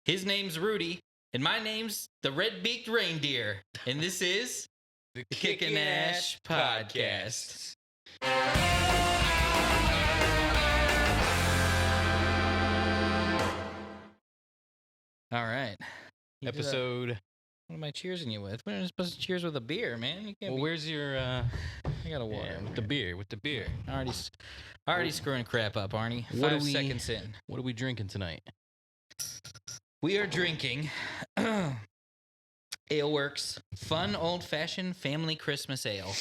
His name's Rudy, and my name's the Red-Beaked Reindeer, and this is the Kickin Podcast. All right. Episode. What am I cheersing you with? We're not supposed to cheers with a beer, man. You can't. Well, where's your? I got a water. With the beer. With the beer. Already screwing crap up, Arnie. What 5 seconds in. What are we drinking tonight? We are drinking Aleworks Fun Old Fashioned Family Christmas Ale.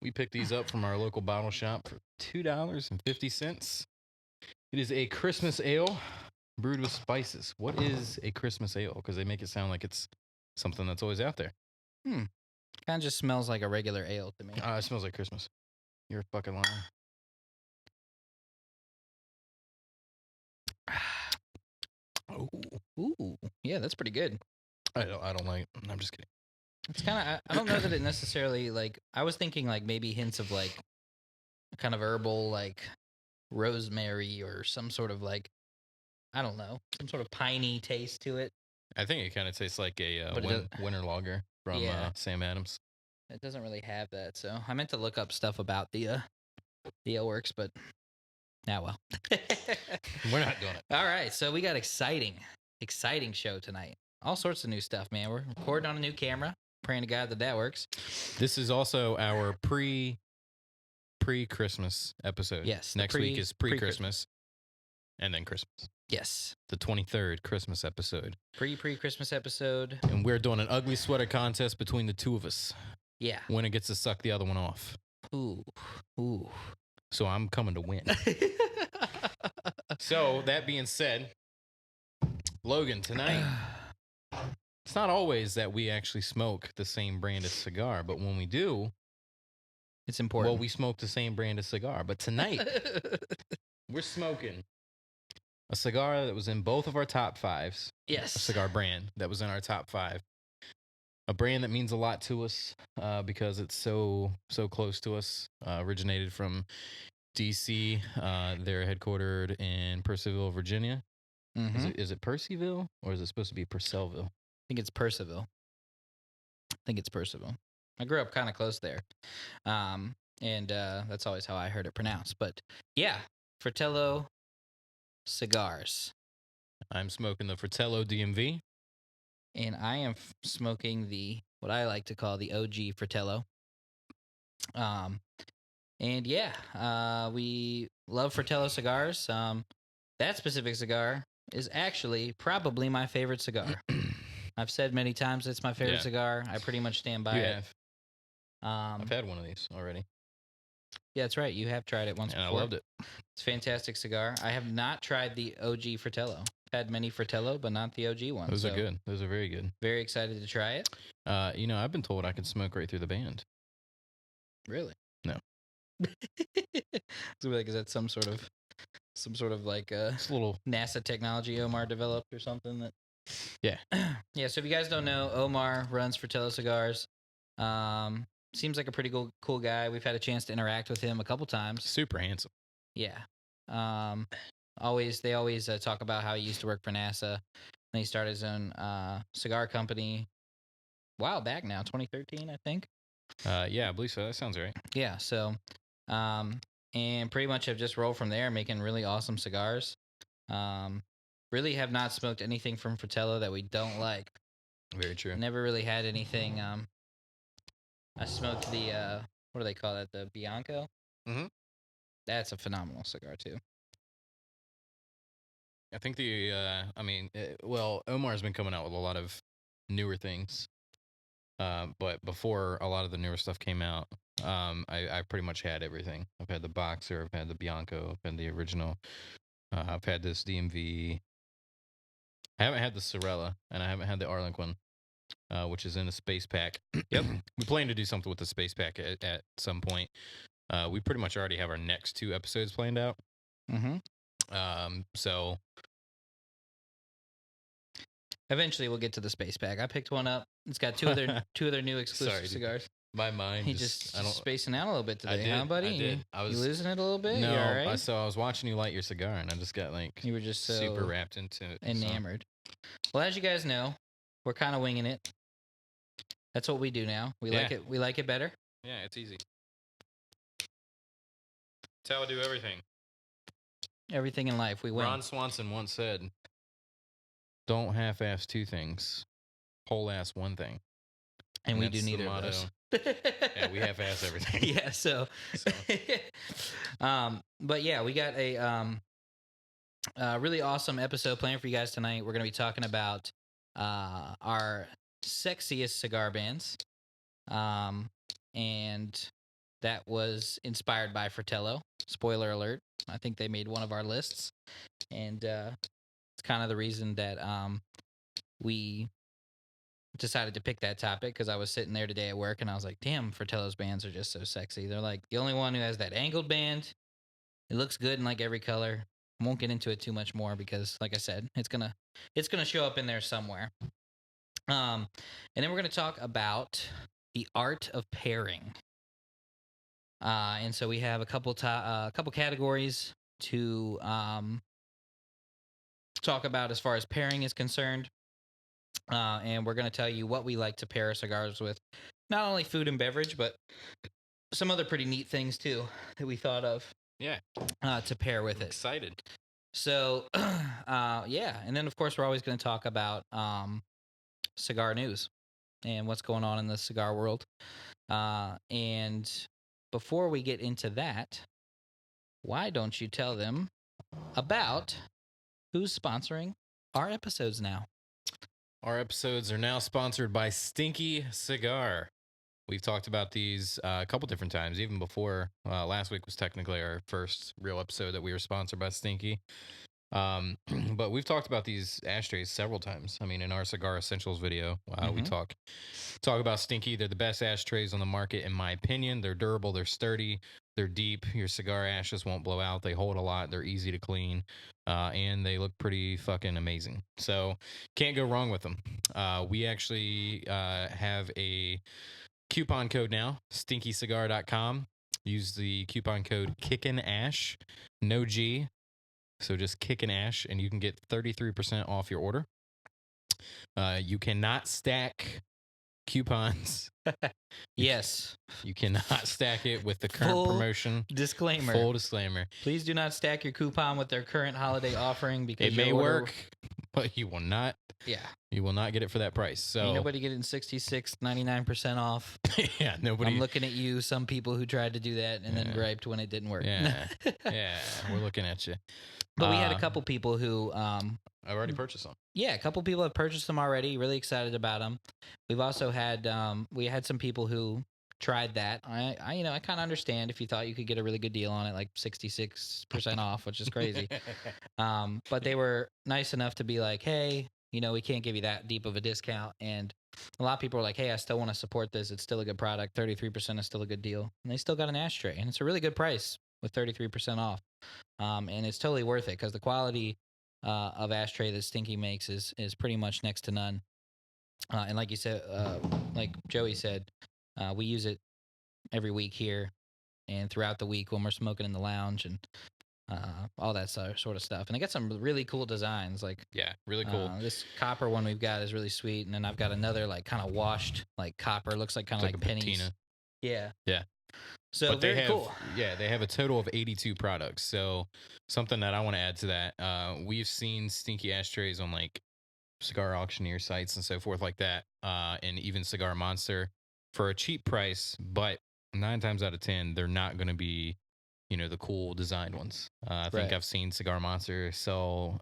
We picked these up from our local bottle shop for $2.50. It is a Christmas ale brewed with spices. What is a Christmas ale? Because they make it sound like it's something that's always out there. Kind of just smells like a regular ale to me. It smells like Christmas. You're a fucking liar. Ooh, yeah, that's pretty good. I don't like it. I'm just kidding. It's kind of, I don't know that it necessarily, like, I was thinking, like, maybe hints of, like, kind of herbal, like, rosemary or some sort of, like, I don't know, some sort of piney taste to it. I think it kind of tastes like a winter lager from Sam Adams. It doesn't really have that, so I meant to look up stuff about the Aleworks, but well. We're not doing it. All right, so we got exciting show tonight. All sorts of new stuff, man. We're recording on a new camera. Praying to God that works. This is also our pre-Christmas episode. Yes. Next week is pre-Christmas. And then Christmas. Yes. The 23rd Christmas episode. Pre-Christmas episode. And we're doing an ugly sweater contest between the two of us. Yeah. Winner gets to suck the other one off. Ooh. So I'm coming to win. So, that being said, Logan, tonight, it's not always that we actually smoke the same brand of cigar, but when we do, it's important. Well, we smoke the same brand of cigar. But tonight, we're smoking a cigar that was in both of our top fives. Yes. A cigar brand that was in our top 5. A brand that means a lot to us because it's so close to us. Originated from D.C. They're headquartered in Purcellville, Virginia. Mm-hmm. Is it Percyville or is it supposed to be Purcellville? I think it's Purcellville. I grew up kind of close there. And that's always how I heard it pronounced. But yeah, Fratello Cigars. I'm smoking the Fratello DMV. And I am smoking what I like to call the OG Fratello. And yeah, we love Fratello cigars. That specific cigar is actually probably my favorite cigar. I've said many times it's my favorite cigar. I pretty much stand by it. I've had one of these already. Yeah, that's right. You have tried it once before. And I loved it. It's a fantastic cigar. I have not tried the OG Fratello. I've had many Fratello, but not the OG one. Those are good. Those are very good. Very excited to try it. I've been told I can smoke right through the band. Really? No. So like, is that some sort of like little NASA technology Omar developed or something? That. Yeah. Yeah. So if you guys don't know, Omar runs Fratello Cigars. Seems like a pretty cool guy. We've had a chance to interact with him a couple times. Super handsome. Yeah. They always talk about how he used to work for NASA. And he started his own cigar company a while back now, 2013, I think. Yeah, I believe so. That sounds right. Yeah. So, and pretty much have just rolled from there, making really awesome cigars. Really have not smoked anything from Fratello that we don't like. Very true. Never really had anything. I smoked the what do they call that? The Bianco. Mm-hmm. That's a phenomenal cigar too. I think Omar's been coming out with a lot of newer things. But before a lot of the newer stuff came out, I pretty much had everything. I've had the Boxer, I've had the Bianco, I've had the original. I've had this DMV. I haven't had the Sorella, and I haven't had the Arlink one, which is in the space pack. Yep. We plan to do something with the space pack at some point. We pretty much already have our next 2 episodes planned out. Mm-hmm. So eventually we'll get to the space pack. I picked one up. It's got two other new exclusive cigars. My mind You just I don't. spacing out a little bit today, huh, I buddy? did. I was You losing it a little bit? You all no. right? So I was watching you light your cigar, and I just got like You were just super so wrapped into it. enamored. Well, as you guys know, we're kind of winging it. That's what we do now. We like it. We like it better. Yeah, it's easy. It's how I do everything. Everything in life, we win. Ron Swanson once said, "Don't half-ass two things, whole-ass one thing." And we do neither of those. Yeah, we half-ass everything. Yeah, so. But yeah, we got a really awesome episode planned for you guys tonight. We're going to be talking about our sexiest cigar bands. And that was inspired by Fratello. Spoiler alert. I think they made one of our lists. And it's kind of the reason that we decided to pick that topic, because I was sitting there today at work and I was like, damn, Fratello's bands are just so sexy. They're like the only one who has that angled band. It looks good in like every color. I won't get into it too much more because, like I said, it's gonna show up in there somewhere. And then we're gonna talk about the art of pairing. And so we have a couple categories to talk about as far as pairing is concerned. And we're going to tell you what we like to pair our cigars with. Not only food and beverage, but some other pretty neat things too that we thought of. Yeah. To pair with it. Excited. So, yeah. And then, of course, we're always going to talk about cigar news and what's going on in the cigar world. And before we get into that, why don't you tell them about who's sponsoring our episodes now? Our episodes are now sponsored by Stinky Cigar. We've talked about these a couple different times, even before last week was technically our first real episode that we were sponsored by Stinky. But we've talked about these ashtrays several times. I mean, in our Cigar Essentials video, we talk about Stinky. They're the best ashtrays on the market, in my opinion. They're durable, they're sturdy, they're deep. Your cigar ashes won't blow out. They hold a lot. They're easy to clean, and they look pretty fucking amazing. So can't go wrong with them. We actually have a coupon code now, stinkycigar.com. Use the coupon code KICKINASH, no G. So just Kickin Ash, and you can get 33% off your order. You cannot stack coupons. Yes. You cannot stack it with the current promotion. Disclaimer. Full disclaimer. Please do not stack your coupon with their current holiday offering, because it may work, but you will not. Yeah. You will not get it for that price. So ain't nobody getting 99% off. Yeah, nobody. I'm looking at you, some people who tried to do that and then griped when it didn't work. Yeah. Yeah, we're looking at you. But we had a couple people who I've already purchased them. Yeah, a couple people have purchased them already. Really excited about them. We've also had we had some people who tried that. I kind of understand if you thought you could get a really good deal on it, like 66% off, which is crazy. But they were nice enough to be like, hey, we can't give you that deep of a discount. And a lot of people are like, hey, I still want to support this. It's still a good product. 33% is still a good deal. And they still got an ashtray, and it's a really good price with 33% off. And it's totally worth it, because the quality of ashtray that Stinky makes is pretty much next to none. And like you said, like Joey said, we use it every week here and throughout the week when we're smoking in the lounge and all that sort of stuff. And they got some really cool designs. Like, yeah, really cool. This copper one we've got is really sweet. And then I've got another like kind of washed like copper. Looks like kind of like pennies. Patina. Yeah. Yeah. So very cool. Yeah, they have a total of 82 products. So something that I want to add to that, we've seen Stinky ashtrays on like cigar auctioneer sites and so forth like that, and even Cigar Monster for a cheap price. But 9 times out of 10, they're not going to be, the cool designed ones. I think I've seen Cigar Monster sell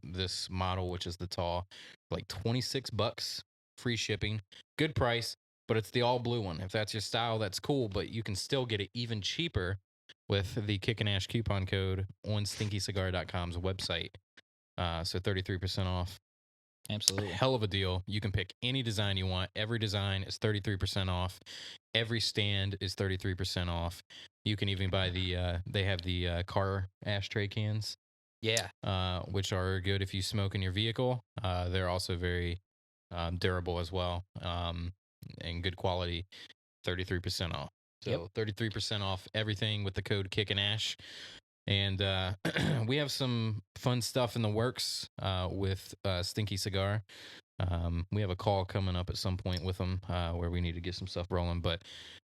this model, which is the tall, like $26, free shipping, good price. But it's the all blue one. If that's your style, that's cool. But you can still get it even cheaper with the Kickin Ash coupon code on stinkycigar.com's website. So 33% off. Absolutely. Hell of a deal. You can pick any design you want. Every design is 33% off. Every stand is 33% off. You can even buy they have the car ashtray cans. Yeah. Which are good if you smoke in your vehicle. They're also very durable as well. And good quality. 33% off. So Yep. 33% off everything with the code Kickin. And we have some fun stuff in the works with Stinky Cigar. We have a call coming up at some point with them where we need to get some stuff rolling. But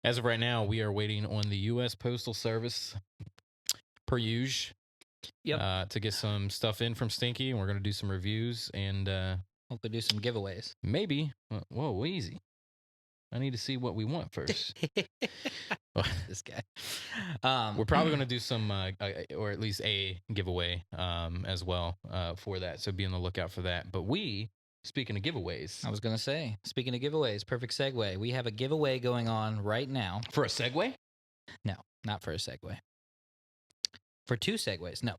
as of right now, we are waiting on the U.S. Postal Service, per usual, to get some stuff in from Stinky. And we're going to do some reviews and hopefully do some giveaways. maybe. Whoa, easy. I need to see what we want first. This guy. We're probably going to do some, or at least a giveaway as well for that. So be on the lookout for that. But speaking of giveaways. I was going to say, speaking of giveaways, perfect segue. We have a giveaway going on right now. For a segue? No, not for a segue. For 2 segues. No.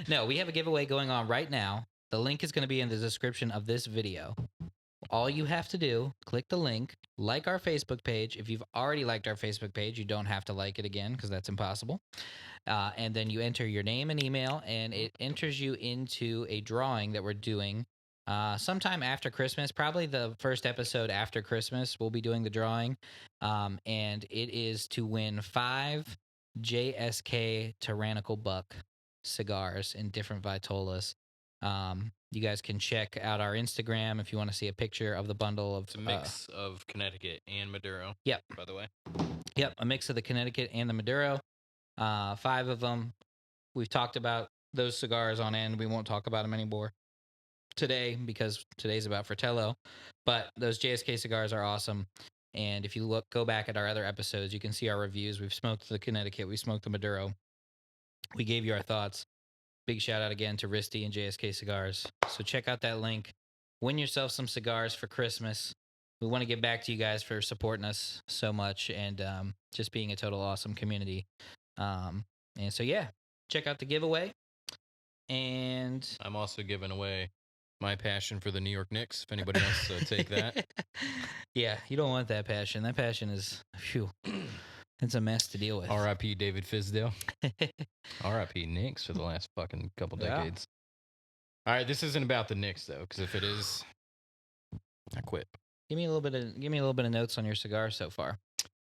No, we have a giveaway going on right now. The link is going to be in the description of this video. All you have to do, click the link, like our Facebook page. If you've already liked our Facebook page, you don't have to like it again because that's impossible. And then you enter your name and email, and it enters you into a drawing that we're doing sometime after Christmas. Probably the first episode after Christmas, we'll be doing the drawing. And it is to win 5 JSK Tyrannical Buck cigars in different Vitolas. You guys can check out our Instagram if you want to see a picture of the bundle of. It's a mix of Connecticut and Maduro. Yep. By the way. Yep, a mix of the Connecticut and the Maduro. 5 of them. We've talked about those cigars on end. We won't talk about them anymore today because today's about Fratello. But those JSK cigars are awesome. And if you go back at our other episodes, you can see our reviews. We've smoked the Connecticut. We smoked the Maduro. We gave you our thoughts. Big shout out again to Risty and JSK Cigars. So check out that link. Win yourself some cigars for Christmas. We want to get back to you guys for supporting us so much and just being a total awesome community. And so, yeah, check out the giveaway. And I'm also giving away my passion for the New York Knicks. If anybody wants to take that. Yeah, you don't want that passion. That passion is, phew. It's a mess to deal with. R.I.P. David Fizdale. R.I.P. Knicks for the last fucking couple decades. All right, this isn't about the Knicks though, because if it is, I quit. Give me a little bit of notes on your cigar so far.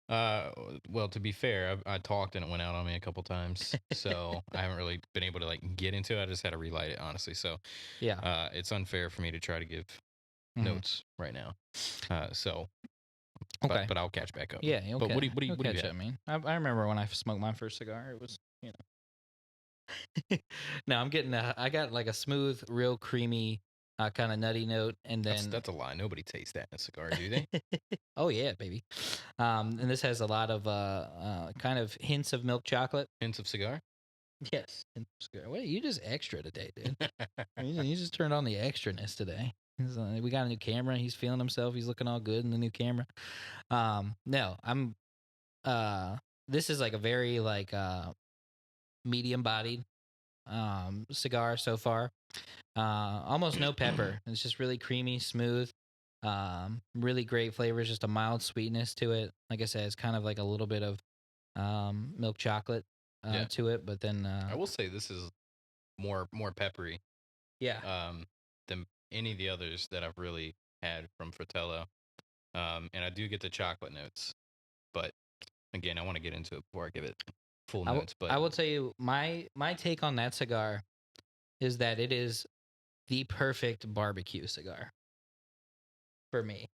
Well, to be fair, I talked and it went out on me a couple times, so I haven't really been able to like get into it. I just had to relight it, honestly. So yeah, it's unfair for me to try to give notes right now. Okay, but I'll catch back up. Yeah, okay. But what do you catch up? I mean, I remember when I smoked my first cigar. It was, No, I got like a smooth, real creamy, kind of nutty note, and then that's a lie. Nobody tastes that in a cigar, do they? Oh yeah, baby. And this has a lot of kind of hints of milk chocolate. Hints of cigar. Yes. Wait, you just extra today, dude. You just turned on the extraness today. We got a new camera. He's feeling himself. He's looking all good in the new camera. No, I'm. This is like a very like medium bodied cigar so far. Almost no pepper. It's just really creamy, smooth. Really great flavors. Just a mild sweetness to it. Like I said, it's kind of like a little bit of milk chocolate to it. But then I will say this is more peppery. Yeah. Than any of the others that I've really had from Fratello. And I do get the chocolate notes, but again, I want to get into it before I give it full notes. But I will tell you my take on that cigar is that it is the perfect barbecue cigar for me.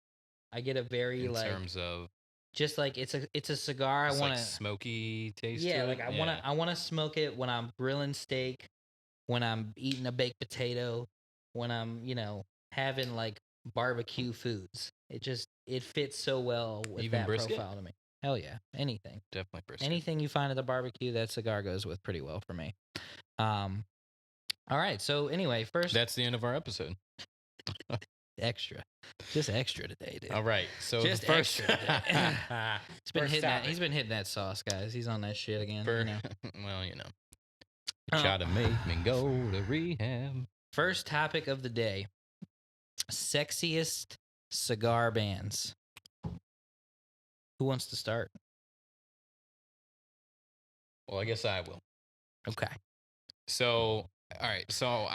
I get a very in terms of just like it's a cigar I want like smoky taste. Yeah, to like it. I want to smoke it when I'm grilling steak, when I'm eating a baked potato, when I'm, having like barbecue foods. It fits so well with Even that brisket? profile to me. Hell yeah, anything. Definitely brisket. Anything you find at the barbecue, that cigar goes with pretty well for me. All right. So anyway, first that's the end of our episode. Extra, just extra today, dude. All right. So just the first, extra. He's been hitting that sauce, guys. He's on that shit again. Well, you try to make me go to rehab. First topic of the day: sexiest cigar bands. Who wants to start? Well, I guess I will. Okay. So, all right. So,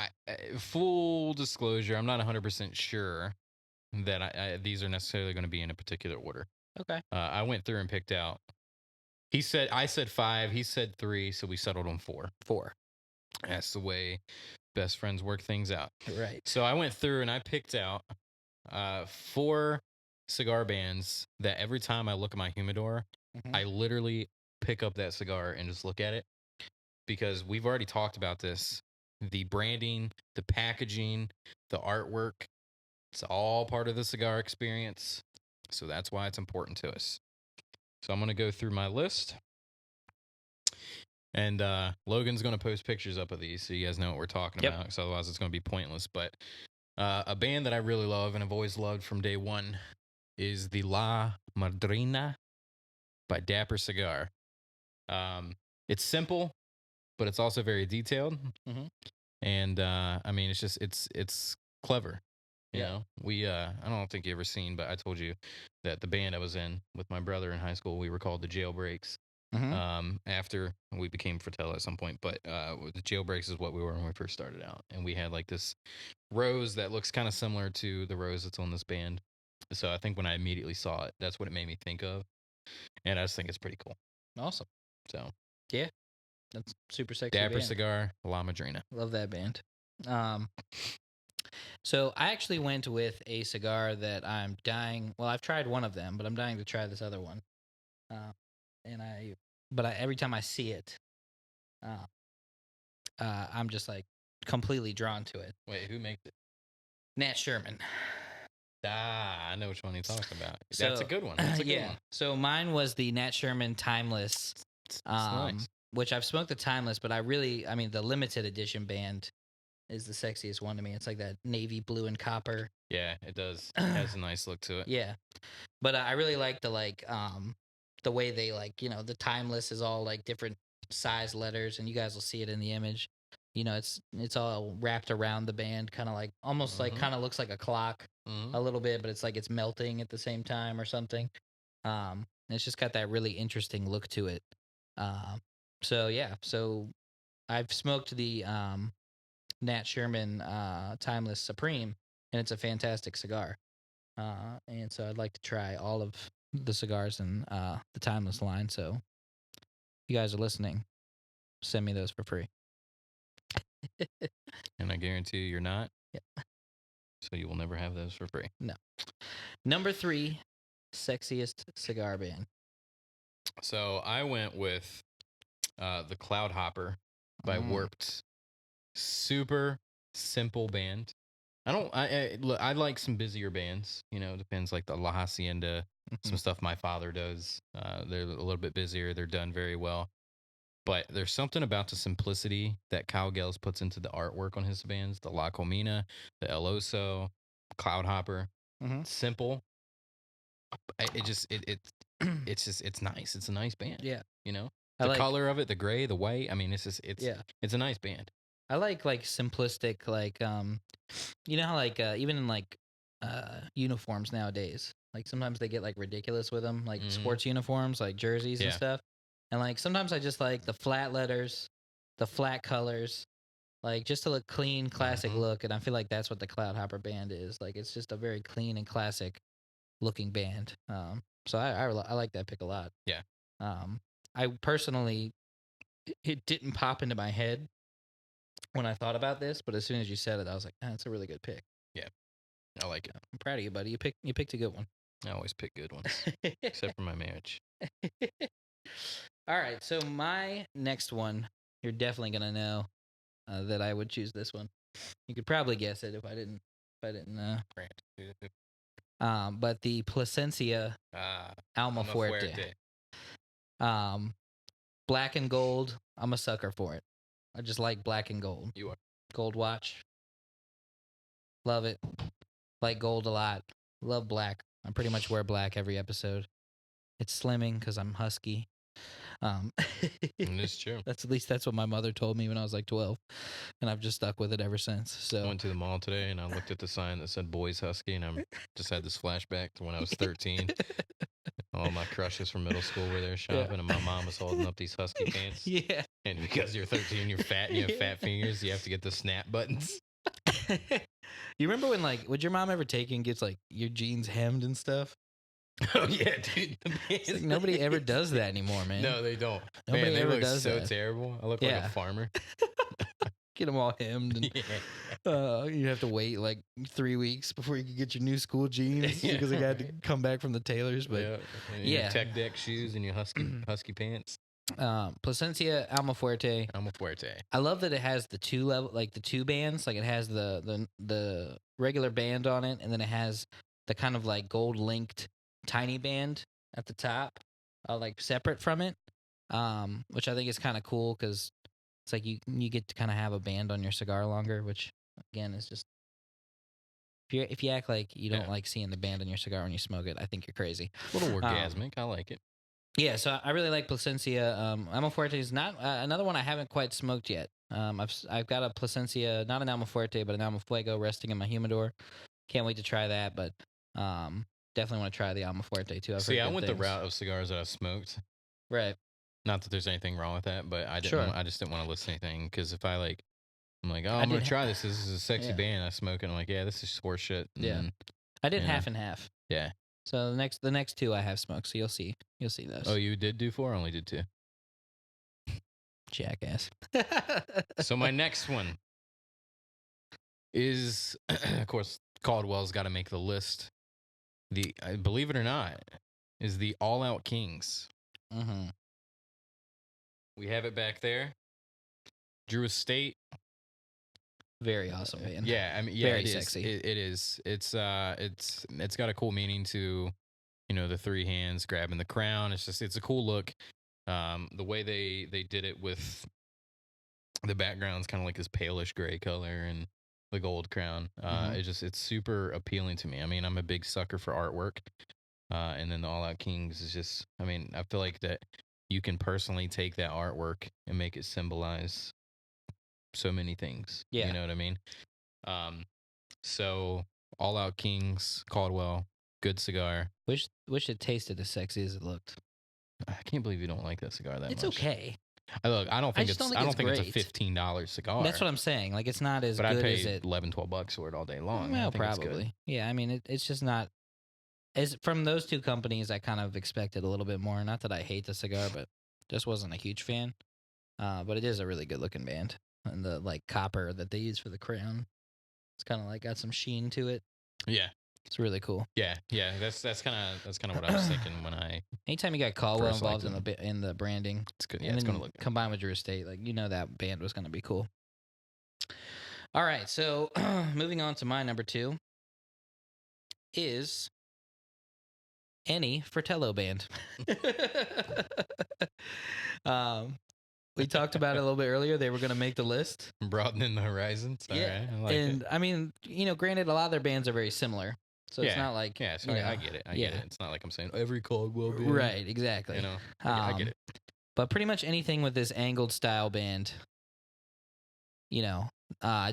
full disclosure, I'm not 100% sure that these are necessarily going to be in a particular order. Okay. I went through and picked out. I said 5. He said 3. So we settled on 4. 4. That's the way best friends work things out. Right. So I went through and I picked out 4 cigar bands that every time I look at my humidor, I literally pick up that cigar and just look at it, because we've already talked about this. The branding, the packaging, the artwork, it's all part of the cigar experience. So that's why it's important to us. So I'm going to go through my list. And Logan's going to post pictures up of these so you guys know what we're talking about, because otherwise it's going to be pointless. But a band that I really love and I've always loved from day one is the La Madrina by Dapper Cigar. It's simple, but it's also very detailed. And I mean, it's clever. You know, I don't think you ever seen, but I told you that the band I was in with my brother in high school, we were called the Jailbreaks. After we became Fratello at some point, but the Jailbreaks is what we were when we first started out, and we had like this rose that looks kind of similar to the rose that's on this band. So I think when I immediately saw it, that's what it made me think of, and I just think it's pretty cool. Awesome. So yeah, that's super sexy. Dapper band. Cigar, La Madrina. Love that band. So I actually went with a cigar that I'm dying. Well, I've tried one of them, but I'm dying to try this other one. But every time I see it, I'm just like completely drawn to it. Wait, who makes it? Nat Sherman. I know which one you're talking about. That's a good one. That's a good one. So mine was the Nat Sherman Timeless, nice. which I've smoked the Timeless, but the limited edition band is the sexiest one to me. It's like that navy blue and copper. Yeah, it does. It has a nice look to it. Yeah, but I really like the way they the Timeless is all like different size letters, and you guys will see it in the image. It's all wrapped around the band, kind of like almost like kind of looks like a clock a little bit, but it's like it's melting at the same time or something. And it's just got that really interesting look to it. So I've smoked the Nat Sherman Timeless Supreme, and it's a fantastic cigar. And so I'd like to try all of the cigars in the Timeless line. So if you guys are listening, send me those for free. And I guarantee you're not. Yep. So you will never have those for free. No. Number 3, sexiest cigar band. So I went with the Cloud Hopper by Warped. Super simple band. I like some busier bands. Depends, like the La Hacienda, some stuff my father does. They're a little bit busier. They're done very well. But there's something about the simplicity that Kyle Gels puts into the artwork on his bands. The La Comina, the El Oso, Cloud Hopper. Simple. It's nice. It's a nice band. Yeah. The color of it, the gray, the white. I mean, it's a nice band. I like simplistic, how even in uniforms nowadays, like sometimes they get like ridiculous with them, like sports uniforms, like jerseys and stuff. And like sometimes I just like the flat letters, the flat colors, like just to look clean, classic look. And I feel like that's what the Cloud Hopper band is. Like it's just a very clean and classic looking band. So I like that pick a lot. Yeah. I personally, it didn't pop into my head when I thought about this, but as soon as you said it, I was like, that's a really good pick. Yeah. I like it. I'm proud of you, buddy. You picked a good one. I always pick good ones, except for my marriage. All right, so my next one, you're definitely gonna know that I would choose this one. You could probably guess it if I didn't. But the Plasencia Alma Fuerte. Black and gold. I'm a sucker for it. I just like black and gold. You are. Gold watch. Love it. Like gold a lot. Love black. I pretty much wear black every episode. It's slimming because I'm husky. It's true. At least that's what my mother told me when I was like 12, and I've just stuck with it ever since. So I went to the mall today and I looked at the sign that said "Boys Husky," and I just had this flashback to when I was 13. All my crushes from middle school were there shopping, and my mom was holding up these husky pants. Yeah. And because you're 13, you're fat, and you have fat fingers, you have to get the snap buttons. You remember when would your mom ever take you and gets your jeans hemmed and stuff? Oh yeah, dude. It's like nobody ever does that anymore, man. No, they don't. Nobody Man, they ever look does so that. terrible. I look like Yeah. a farmer. Get them all hemmed, and you have to wait 3 weeks before you can get your new school jeans Yeah, because they got to right. come back from the tailors. But Yeah, and yeah. your tech deck shoes and your husky pants. Plasencia Almafuerte. Almafuerte. I love that it has the two level, the two bands. Like it has the regular band on it, and then it has the kind of gold linked tiny band at the top, separate from it. Which I think is kind of cool because it's like you get to kind of have a band on your cigar longer, which again is just if you act like you don't like seeing the band on your cigar when you smoke it, I think you're crazy. A little orgasmic. I like it. Yeah, so I really like Plasencia. Almafuerte is not another one I haven't quite smoked yet. I've got a Plasencia, not an Almafuerte, but an Almafuego resting in my humidor. Can't wait to try that, but definitely want to try the Almafuerte too. See, I went the route of cigars that I smoked. Right. Not that there's anything wrong with that, but I didn't. Sure. I just didn't want to listen to anything because if I'm like, oh, I'm gonna try this. This is a sexy band. I smoke it. I'm like, yeah, this is horse shit. Yeah. I did half and half. Yeah. So the next two I have smoked. So you'll see those. Oh, you did do 4? I only did 2. Jackass. So my next one is, of course, Caldwell's got to make the list. Believe it or not, is the All Out Kings. Mm-hmm. We have it back there. Drew Estate. Very awesome band. Yeah, I mean, yeah, very it is. sexy. It is. It's got a cool meaning to, the 3 hands grabbing the crown. It's a cool look. The way they did it with the background's kind of like this palish gray color and the gold crown. It's super appealing to me. I mean, I'm a big sucker for artwork. And then the All Out Kings is just, I mean, I feel like that you can personally take that artwork and make it symbolize so many things. Yeah. You know what I mean? So All Out Kings, Caldwell, good cigar. Wish it tasted as sexy as it looked. I can't believe you don't like that cigar that much. It's okay. I don't think it's a great. $15 cigar. That's what I'm saying. Like it's not as but good I as paid it. $11-12 for it all day long. Well, I think probably. It's good. Yeah, I mean it's just not as from those two companies. I kind of expected a little bit more. Not that I hate the cigar, but just wasn't a huge fan. But it is a really good looking band, and the copper that they use for the crown, it's kind of got some sheen to it. Yeah. It's really cool. Yeah. That's kind of what I was thinking when I. Anytime you got Caldwell involved in the branding, it's good. Yeah, it's gonna look good. Combined with Drew Estate, that band was gonna be cool. All right, so moving on to my number 2 is any Fratello band. We talked about it a little bit earlier. They were going to make the list. Broadening the horizons. Yeah. All right, I like it. I mean, granted, a lot of their bands are very similar. So it's not like... Yeah, so I get it. I get it. It's not like I'm saying every Caldwell band. Right, exactly. I get it. But pretty much anything with this angled style band, we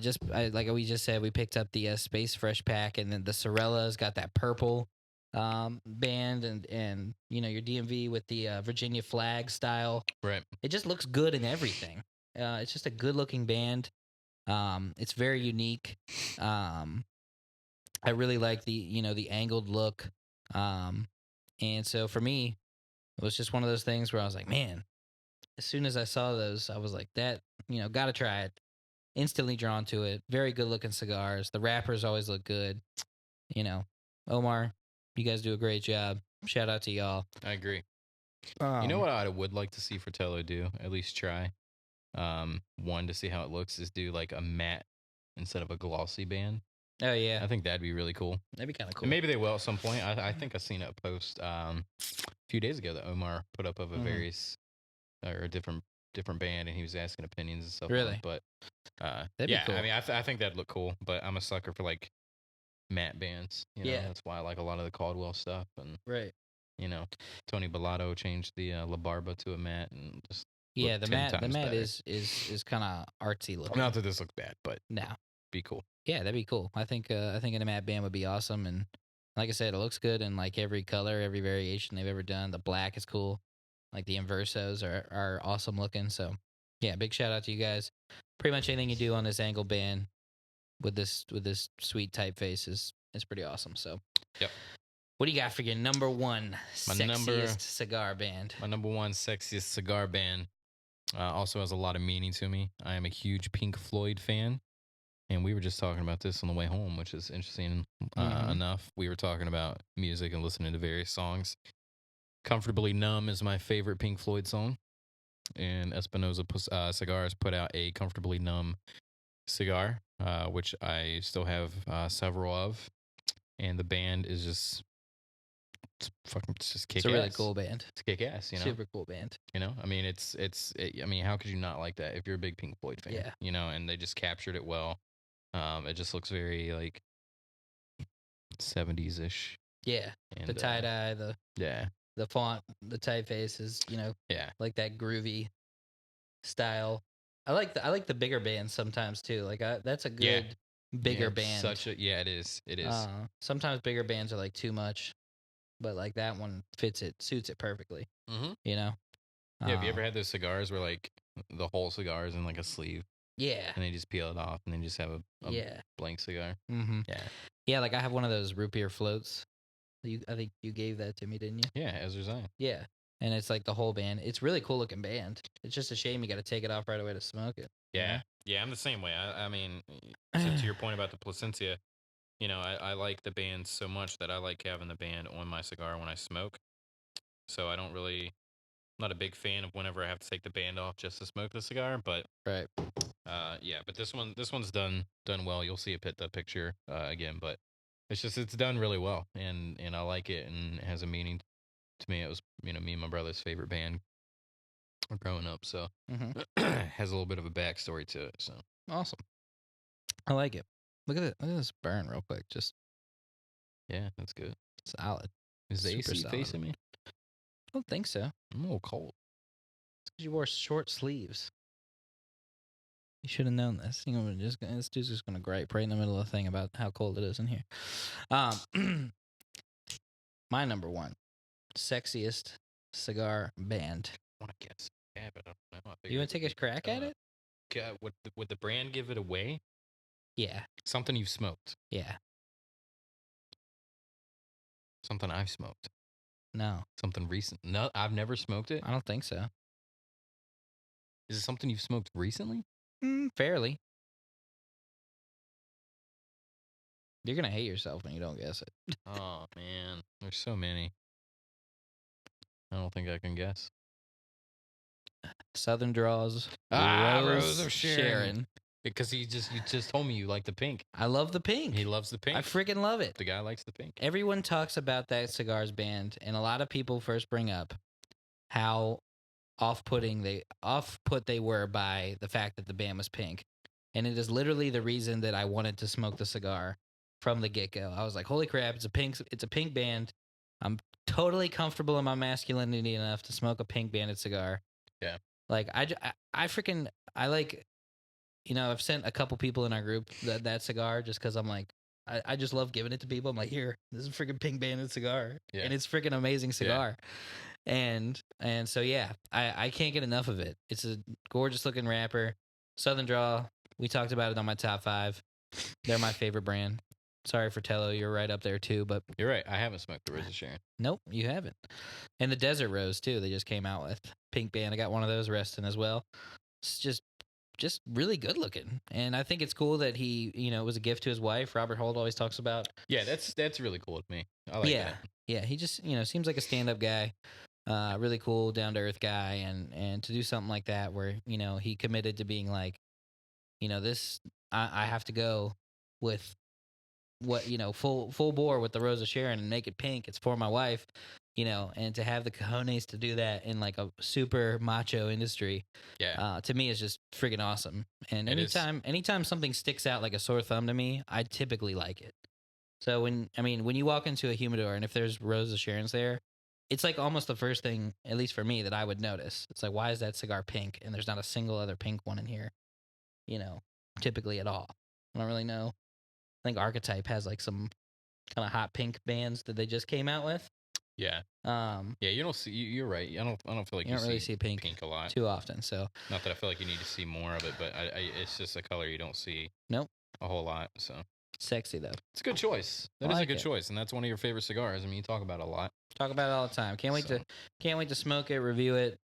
just said, we picked up the Space Fresh pack, and then the Sorella's got that purple band, and your DMV with the Virginia flag style. Right. It just looks good in everything. It's just a good looking band. It's very unique. I really like the angled look. And so for me, it was just one of those things where I was like, man, as soon as I saw those, I was like, that, gotta try it. Instantly drawn to it. Very good looking cigars. The wrappers always look good. Omar, you guys do a great job. Shout out to y'all. I agree. You know what I would like to see Fratello do? At least try. One, to see how it looks, is do like a matte instead of a glossy band. Oh yeah, I think that'd be really cool. That'd be kind of cool. And maybe they will at some point. I think I seen a post a few days ago that Omar put up of a various or a different band, and he was asking opinions and stuff. Really? But that'd be cool. I mean, I think that'd look cool. But I'm a sucker for like matte bands. That's why I like a lot of the Caldwell stuff. And right. Tony Bellotto changed the La Barba to a matte, and just the matte is kind of artsy looking. Not that this looks bad, but be cool. Yeah, that'd be cool. I think a matte band would be awesome, and like I said, it looks good in like every color, every variation they've ever done. The black is cool. Like the Inversos are awesome looking. So yeah, big shout out to you guys. Pretty much anything you do on this angle band, with this sweet typeface is pretty awesome. So, Yep. What do you got for your number one sexiest cigar band? My number one sexiest cigar band also has a lot of meaning to me. I am a huge Pink Floyd fan. And we were just talking about this on the way home, which is interesting enough. We were talking about music and listening to various songs. Comfortably Numb is my favorite Pink Floyd song. And Espinosa Cigars put out a Comfortably Numb cigar, which I still have several of. And the band is just just kick ass. It's a really cool band. It's kick ass, you know. Super cool band. You know, I mean, I mean, how could you not like that if you're a big Pink Floyd fan? Yeah. You know, and they just captured it well. It just looks very like 70s ish. Yeah. The tie dye, the font, the typeface is, like that groovy style. I like the bigger bands sometimes too. Like that's a good bigger band. It is. It is. Sometimes bigger bands are like too much, but like that one suits it perfectly. Mm-hmm. You know. Yeah. Have you ever had those cigars where like the whole cigar is in like a sleeve? Yeah. And they just peel it off and then just have a blank cigar. Mm-hmm. Yeah. Yeah, like I have one of those root beer floats. I think you gave that to me, didn't you? Yeah, as Zion. Yeah. And it's like the whole band. It's really cool looking band. It's just a shame you got to take it off right away to smoke it. Yeah. You know? Yeah, I'm the same way. I mean, to your point about the Placencia, I like the band so much that I like having the band on my cigar when I smoke. So I'm not a big fan of whenever I have to take the band off just to smoke the cigar, but right. Yeah, but this one's done well. You'll see the picture again, but it's done really well, and I like it, and it has a meaning to me. It was me and my brother's favorite band growing up, so has a little bit of a backstory to it. So awesome, I like it. Look at this burn real quick. Just that's good. Solid. Is the AC facing me? I don't think so. I'm a little cold. It's because you wore short sleeves. You should have known this. This dude's just gonna gripe right in the middle of the thing about how cold it is in here. My number one sexiest cigar band. I want to guess. Yeah, but I don't know. You want to take a crack at it? Would the brand give it away? Yeah. Something you've smoked. Yeah. Something I've smoked. No. Something recent. No, I've never smoked it. I don't think so. Is it something you've smoked recently? Fairly. You're gonna hate yourself when you don't guess it. Oh man, there's so many. I don't think I can guess. Southern Draws. Rose of Sharon. Because you just told me you like the pink. I love the pink. He loves the pink. I freaking love it. The guy likes the pink. Everyone talks about that Cigars band, and a lot of people first bring up how off-put they were by the fact that the band was pink. And it is literally the reason that I wanted to smoke the cigar from the get-go. I was like, holy crap, it's a pink band. I'm totally comfortable in my masculinity enough to smoke a pink banded cigar. Yeah. Like I like, I've sent a couple people in our group that cigar just because I'm like, I just love giving it to people. I'm like, here, this is a freaking pink banded cigar. Yeah. And it's freaking amazing cigar. Yeah. And so, yeah, I can't get enough of it. It's a gorgeous looking wrapper. Southern Draw. We talked about it on my top 5. They're my favorite brand. Sorry, Fratello, you're right up there too. But you're right. I haven't smoked the Rose of Sharon. Nope, you haven't. And the Desert Rose too. They just came out with pink band. I got one of those resting as well. It's just really good looking, and I think it's cool that he, it was a gift to his wife. Robert Holt always talks about. Yeah, that's really cool with me. I like that. Yeah. He just seems like a stand-up guy. Really cool, down-to-earth guy, and to do something like that where he committed to being like, this I have to go with what full bore with the Rose of Sharon and make it pink. It's for my wife, and to have the cojones to do that in like a super macho industry, to me is just freaking awesome. And anytime something sticks out like a sore thumb to me, I typically like it. So when you walk into a humidor and if there's Rose of Sharon's there, it's like almost the first thing, at least for me, that I would notice. It's like, why is that cigar pink? And there's not a single other pink one in here, typically at all. I don't really know. I think Archetype has like some kind of hot pink bands that they just came out with. Yeah. Yeah, you don't see. You're right. I don't feel like you don't really see pink a lot too often. So not that I feel like you need to see more of it, but it's just a color you don't see. Nope. a whole lot. So Sexy though. it's a good choice. That I is a like good it. choice, and that's one of your favorite cigars. I mean, you talk about it a lot. Talk about it all the time. Can't wait to smoke it, review it,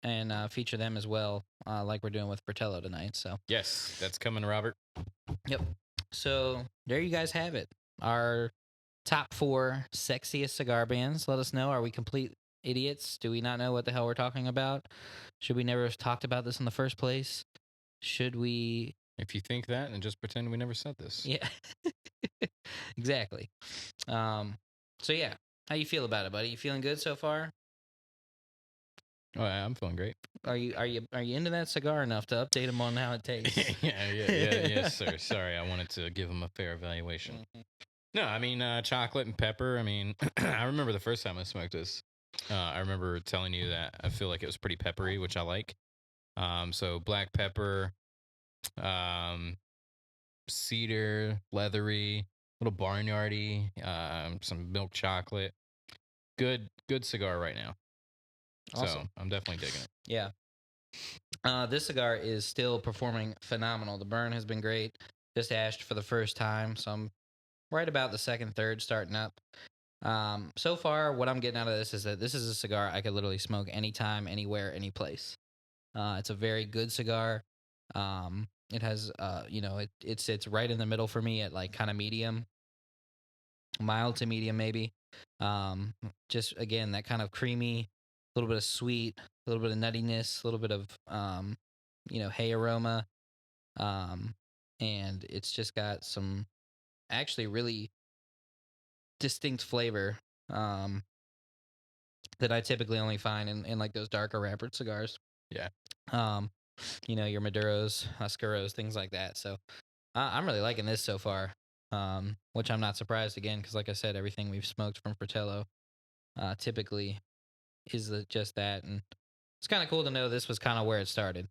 and feature them as well, like we're doing with Fratello tonight. So Yes, that's coming, Robert. yep. So there you guys have it. Our top 4 sexiest cigar bands. Let us know. Are we complete idiots? Do we not know what the hell we're talking about? Should we never have talked about this in the first place? Should we? If you think that, and just pretend we never said this. Yeah. Exactly. So yeah, how you feel about it, buddy? You feeling good so far? Oh, yeah, I'm feeling great. Are you into that cigar enough to update him on how it tastes? Yes, sir. Sorry, I wanted to give him a fair evaluation. Mhm. No, I mean chocolate and pepper. I mean, I remember the first time I smoked this. I remember telling you that I feel like it was pretty peppery, which I like. So black pepper, cedar, leathery, little barnyardy, some milk chocolate. Good cigar right now. Awesome. So I'm definitely digging it. Yeah. This cigar is still performing phenomenal. The burn has been great. Just ashed for the first time, so I'm right about the second, third starting up. So far, what I'm getting out of this is that this is a cigar I could literally smoke anytime, anywhere, any place. It's a very good cigar. It has, it sits right in the middle for me at like kind of medium, mild to medium maybe. Just again that kind of creamy, a little bit of sweet, a little bit of nuttiness, a little bit of hay aroma, and it's just got some actually really distinct flavor that I typically only find in like those darker wrappered cigars. Yeah. Your Maduros, Oscuros, things like that. So I'm really liking this so far, which I'm not surprised again because, like I said, everything we've smoked from Fratello typically is just that, and it's kind of cool to know this was kind of where it started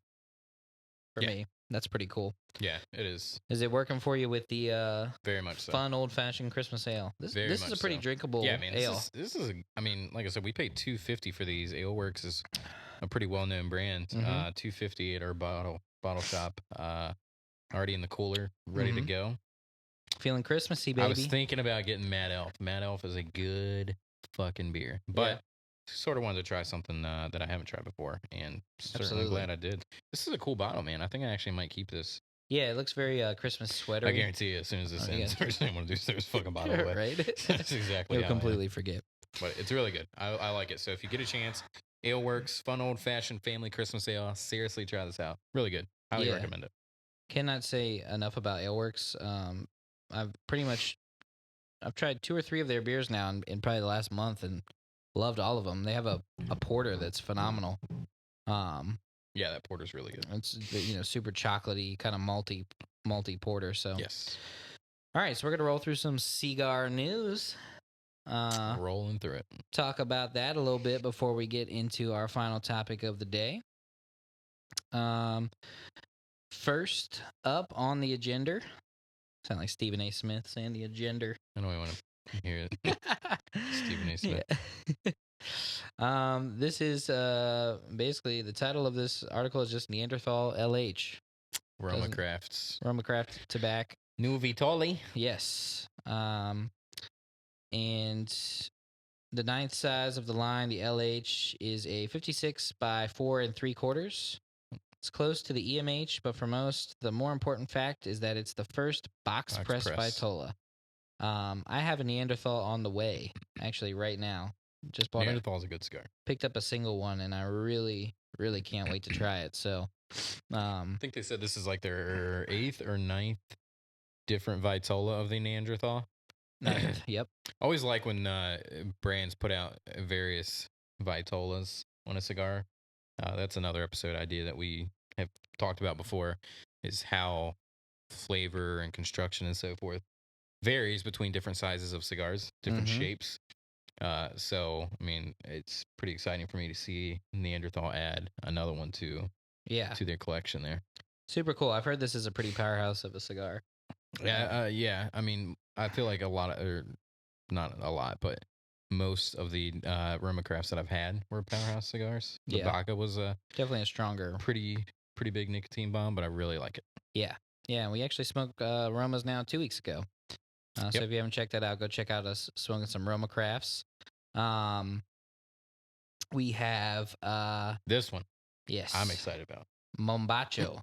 for me. That's pretty cool. Yeah, it is. Is it working for you with the very much so fun old fashioned Christmas ale? This is a pretty drinkable ale. This is I mean, like I said, we paid $2.50 for these. Aleworks is a pretty well known brand. $2.50 at our bottle shop. Already in the cooler, ready to go. Feeling Christmassy, baby. I was thinking about getting Mad Elf. Mad Elf is a good fucking beer, but sort of wanted to try something that I haven't tried before, and certainly glad I did. This is a cool bottle, man. I think I actually might keep this. Yeah, it looks very Christmas sweater. I guarantee you, as soon as this ends, first thing I'm gonna do is throw this fucking bottle away. Right? That's exactly. You'll completely forget. But it's really good. I like it. So if you get a chance, Aleworks, fun old fashioned family Christmas ale. Seriously, try this out. Really good. Highly recommend it. Cannot say enough about Aleworks. I've tried 2 or 3 of their beers now in probably the last month and loved all of them. They have a porter that's phenomenal. Yeah, that porter's really good. It's super chocolatey, kind of malty porter. So yes. All right, so we're gonna roll through some cigar news. Rolling through it. Talk about that a little bit before we get into our final topic of the day. First up on the agenda. Sound like Stephen A. Smith saying the agenda. I know I want to hear it. Stephen A. Smith. Yeah. This is basically the title of this article is just Neanderthal LH. Roma Crafts Tobacco. New Vitoli. Yes. And the 9th size of the line, the LH, is a 56 by 4 3/4. It's close to the EMH, but for most, the more important fact is that it's the first box press Vitola. I have a Neanderthal on the way, actually, right now. Just bought Neanderthal's a good cigar. Picked up a single one, and I really, really can't wait to try it. So, I think they said this is like their 8th or 9th different Vitola of the Neanderthal. 9th, yep. Always like when brands put out various Vitolas on a cigar. That's another episode idea that we have talked about before, is how flavor and construction and so forth varies between different sizes of cigars, different shapes. So, I mean, it's pretty exciting for me to see Neanderthal add another one to their collection there. Super cool. I've heard this is a pretty powerhouse of a cigar. Yeah. I mean, I feel like not a lot, but most of the Roma Crafts that I've had were powerhouse cigars. The Baca was definitely a stronger, pretty big nicotine bomb, but I really like it. Yeah, Yeah, we actually smoked Romas now 2 weeks ago. So if you haven't checked that out, go check out us smoking some Roma crafts. We have This one, yes, I'm excited about. Mombacho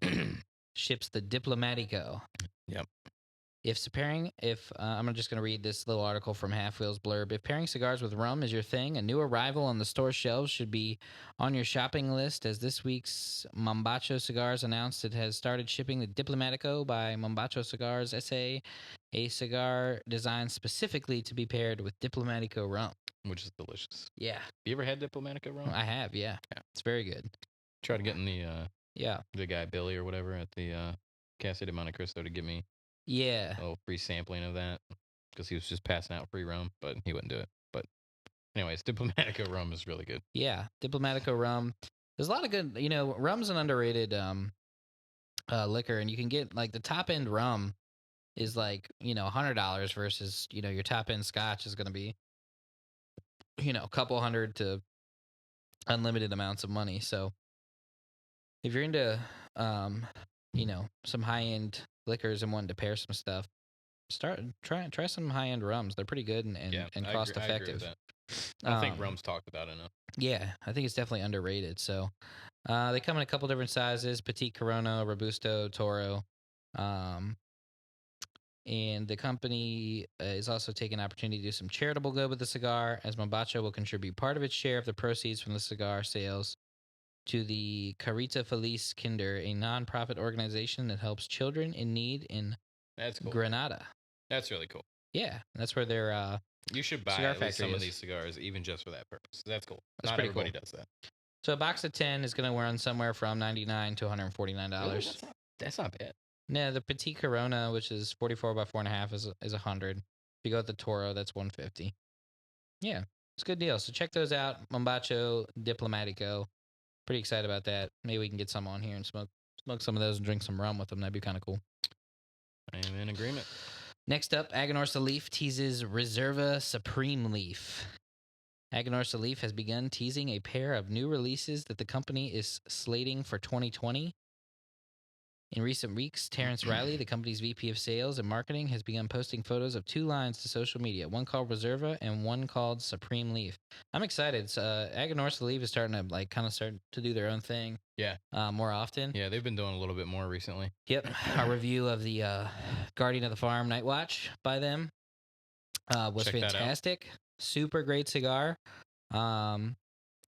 ships the Diplomatico. Yep. If I'm just going to read this little article from Half Wheel's blurb. If pairing cigars with rum is your thing, a new arrival on the store shelves should be on your shopping list, as this week's Mombacho Cigars announced it has started shipping the Diplomatico by Mombacho Cigars SA, a cigar designed specifically to be paired with Diplomatico rum. Which is delicious. Yeah. You ever had Diplomatico rum? I have, yeah. It's very good. Tried getting the the guy Billy or whatever at the Casa de Monte Cristo to give me a little free sampling of that, because he was just passing out free rum, but he wouldn't do it. But anyways, Diplomatico rum is really good. Yeah, Diplomatico rum. There's a lot of good, rum's an underrated liquor, and you can get like the top end rum is like, $100 versus, your top end scotch is going to be, a couple hundred to unlimited amounts of money. So if you're into, some high end liquors and wanting to pair some stuff, try some high end rums. They're pretty good and cost effective. I think rum's talked about enough. Yeah, I think it's definitely underrated. So they come in a couple different sizes: Petite Corona, Robusto, Toro. And the company is also taking an opportunity to do some charitable good with the cigar, as Mombacho will contribute part of its share of the proceeds from the cigar sales to the Carita Feliz Kinder, a nonprofit organization that helps children in need in That's cool. Granada. That's really cool. Yeah, that's where their you should buy cigar at least some factory of is. these cigars, even just for that purpose. That's cool. That's Not pretty everybody cool. does that. So a box of 10 is going to run somewhere from $99 to $149. Really? That's not bad. Yeah, the Petite Corona, which is 44 by 4.5, is 100. If you go with the Toro, that's 150. Yeah, it's a good deal. So check those out. Mombacho Diplomatico. Pretty excited about that. Maybe we can get some on here and smoke some of those and drink some rum with them. That'd be kind of cool. I am in agreement. Next up, Aganorsa Leaf teases Reserva Supreme Leaf. Aganorsa Leaf has begun teasing a pair of new releases that the company is slating for 2020. In recent weeks, Terrence Riley, the company's VP of Sales and Marketing, has begun posting photos of two lines to social media, one called Reserva and one called Supreme Leaf. I'm excited. Aganorsa Leaf is starting to kind of start to do their own thing. Yeah. More often. Yeah, they've been doing a little bit more recently. Yep. Our review of the Guardian of the Farm Night Watch by them was Check fantastic. Super great cigar.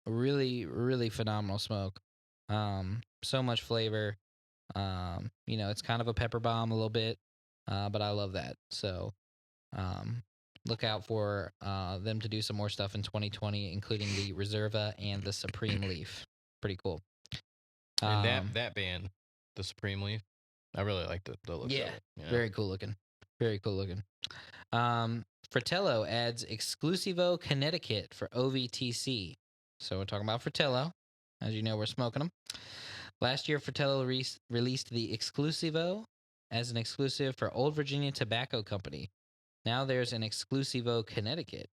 Really, really phenomenal smoke. So much flavor. It's kind of a pepper bomb a little bit, but I love that. So, look out for them to do some more stuff in 2020, including the Reserva and the Supreme Leaf. Pretty cool. And that band, the Supreme Leaf, I really like the look. Yeah, of it, very cool looking. Very cool looking. Fratello adds Exclusivo Connecticut for OVTC. So we're talking about Fratello. As you know, we're smoking them. Last year, Fratello released the Exclusivo as an exclusive for Old Virginia Tobacco Company. Now there's an Exclusivo Connecticut.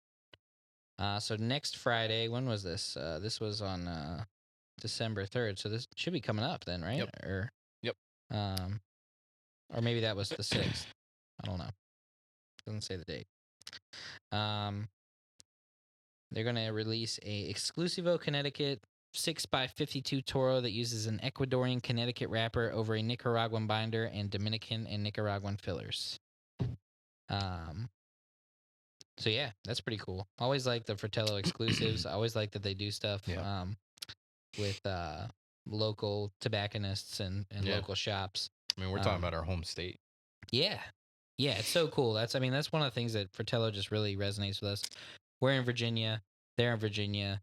So next Friday, when was this? This was on December 3rd. So this should be coming up then, right? Yep. Yep. Or maybe that was the 6th. I don't know. Doesn't say the date. They're going to release a Exclusivo Connecticut 6x52 Toro that uses an Ecuadorian Connecticut wrapper over a Nicaraguan binder and Dominican and Nicaraguan fillers. So yeah, that's pretty cool. Always like the Fratello exclusives. I always like that they do stuff with local tobacconists and local shops. I mean, we're talking about our home state. Yeah. Yeah, it's so cool. That's one of the things that Fratello just really resonates with us. We're in Virginia. They're in Virginia.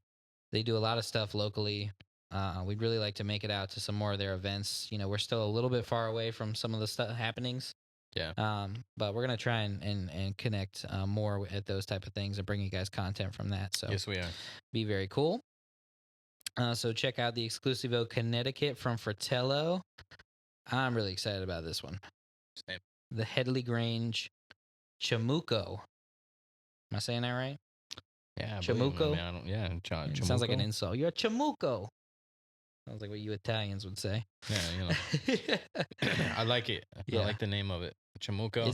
They do a lot of stuff locally. We'd really like to make it out to some more of their events. We're still a little bit far away from some of the happenings. Yeah. But we're going to try and connect more at those type of things and bring you guys content from that. So yes, we are. Be very cool. So check out the Exclusivo Connecticut from Fratello. I'm really excited about this one. Same. The Headley Grange Chamuco. Am I saying that right? Yeah. Chamuco? Chamuco. It sounds like an insult. You're a Chamuco. Sounds like what you Italians would say. Yeah, I like it. Yeah. I like the name of it. Chamuco.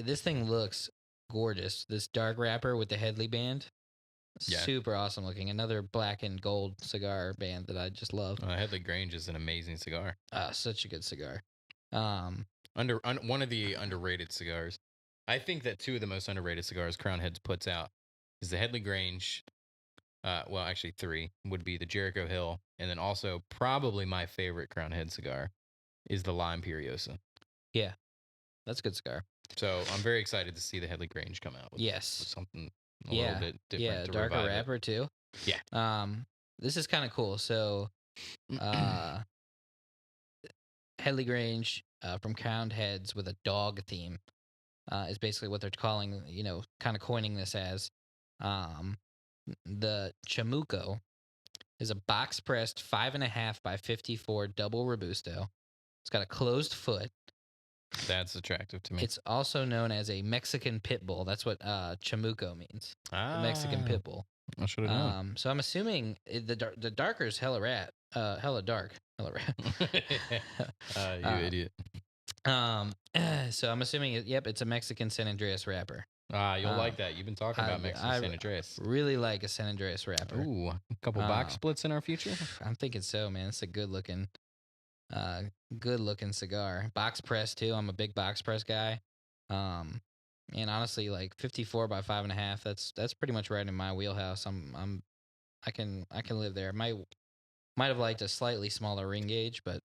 This thing looks gorgeous. This dark wrapper with the Headley band. Yeah. Super awesome looking. Another black and gold cigar band that I just love. Headley Grange is an amazing cigar. Such a good cigar. One of the underrated cigars. I think that two of the most underrated cigars Crown Heads puts out is the Headley Grange. Well, actually three would be the Jericho Hill, and then also probably my favorite Crown Head cigar is the Lime Imperiosa. Yeah, that's a good cigar. So I'm very excited to see the Headley Grange come out with something a little bit different. Yeah, darker wrapper too. Yeah. This is kind of cool. So, Headley Grange from Crowned Heads with a dog theme is basically what they're calling, kind of coining this as. The Chamuco is a box pressed 5.5 by 54 double Robusto. It's got a closed foot. That's attractive to me. It's also known as a Mexican pit bull. That's what Chamuco means. The Mexican pit bull. I should have known. So I'm assuming the darker is hella dark. Hella rat. You idiot. So I'm assuming it's a Mexican San Andreas wrapper. You'll like that. You've been talking about Mexican San Andreas. Really like a San Andreas wrapper. Ooh, a couple box splits in our future. I'm thinking so, man. It's a good looking cigar. Box press too. I'm a big box press guy. And honestly, like 54 by 5.5. That's pretty much right in my wheelhouse. I can live there. Might have liked a slightly smaller ring gauge, but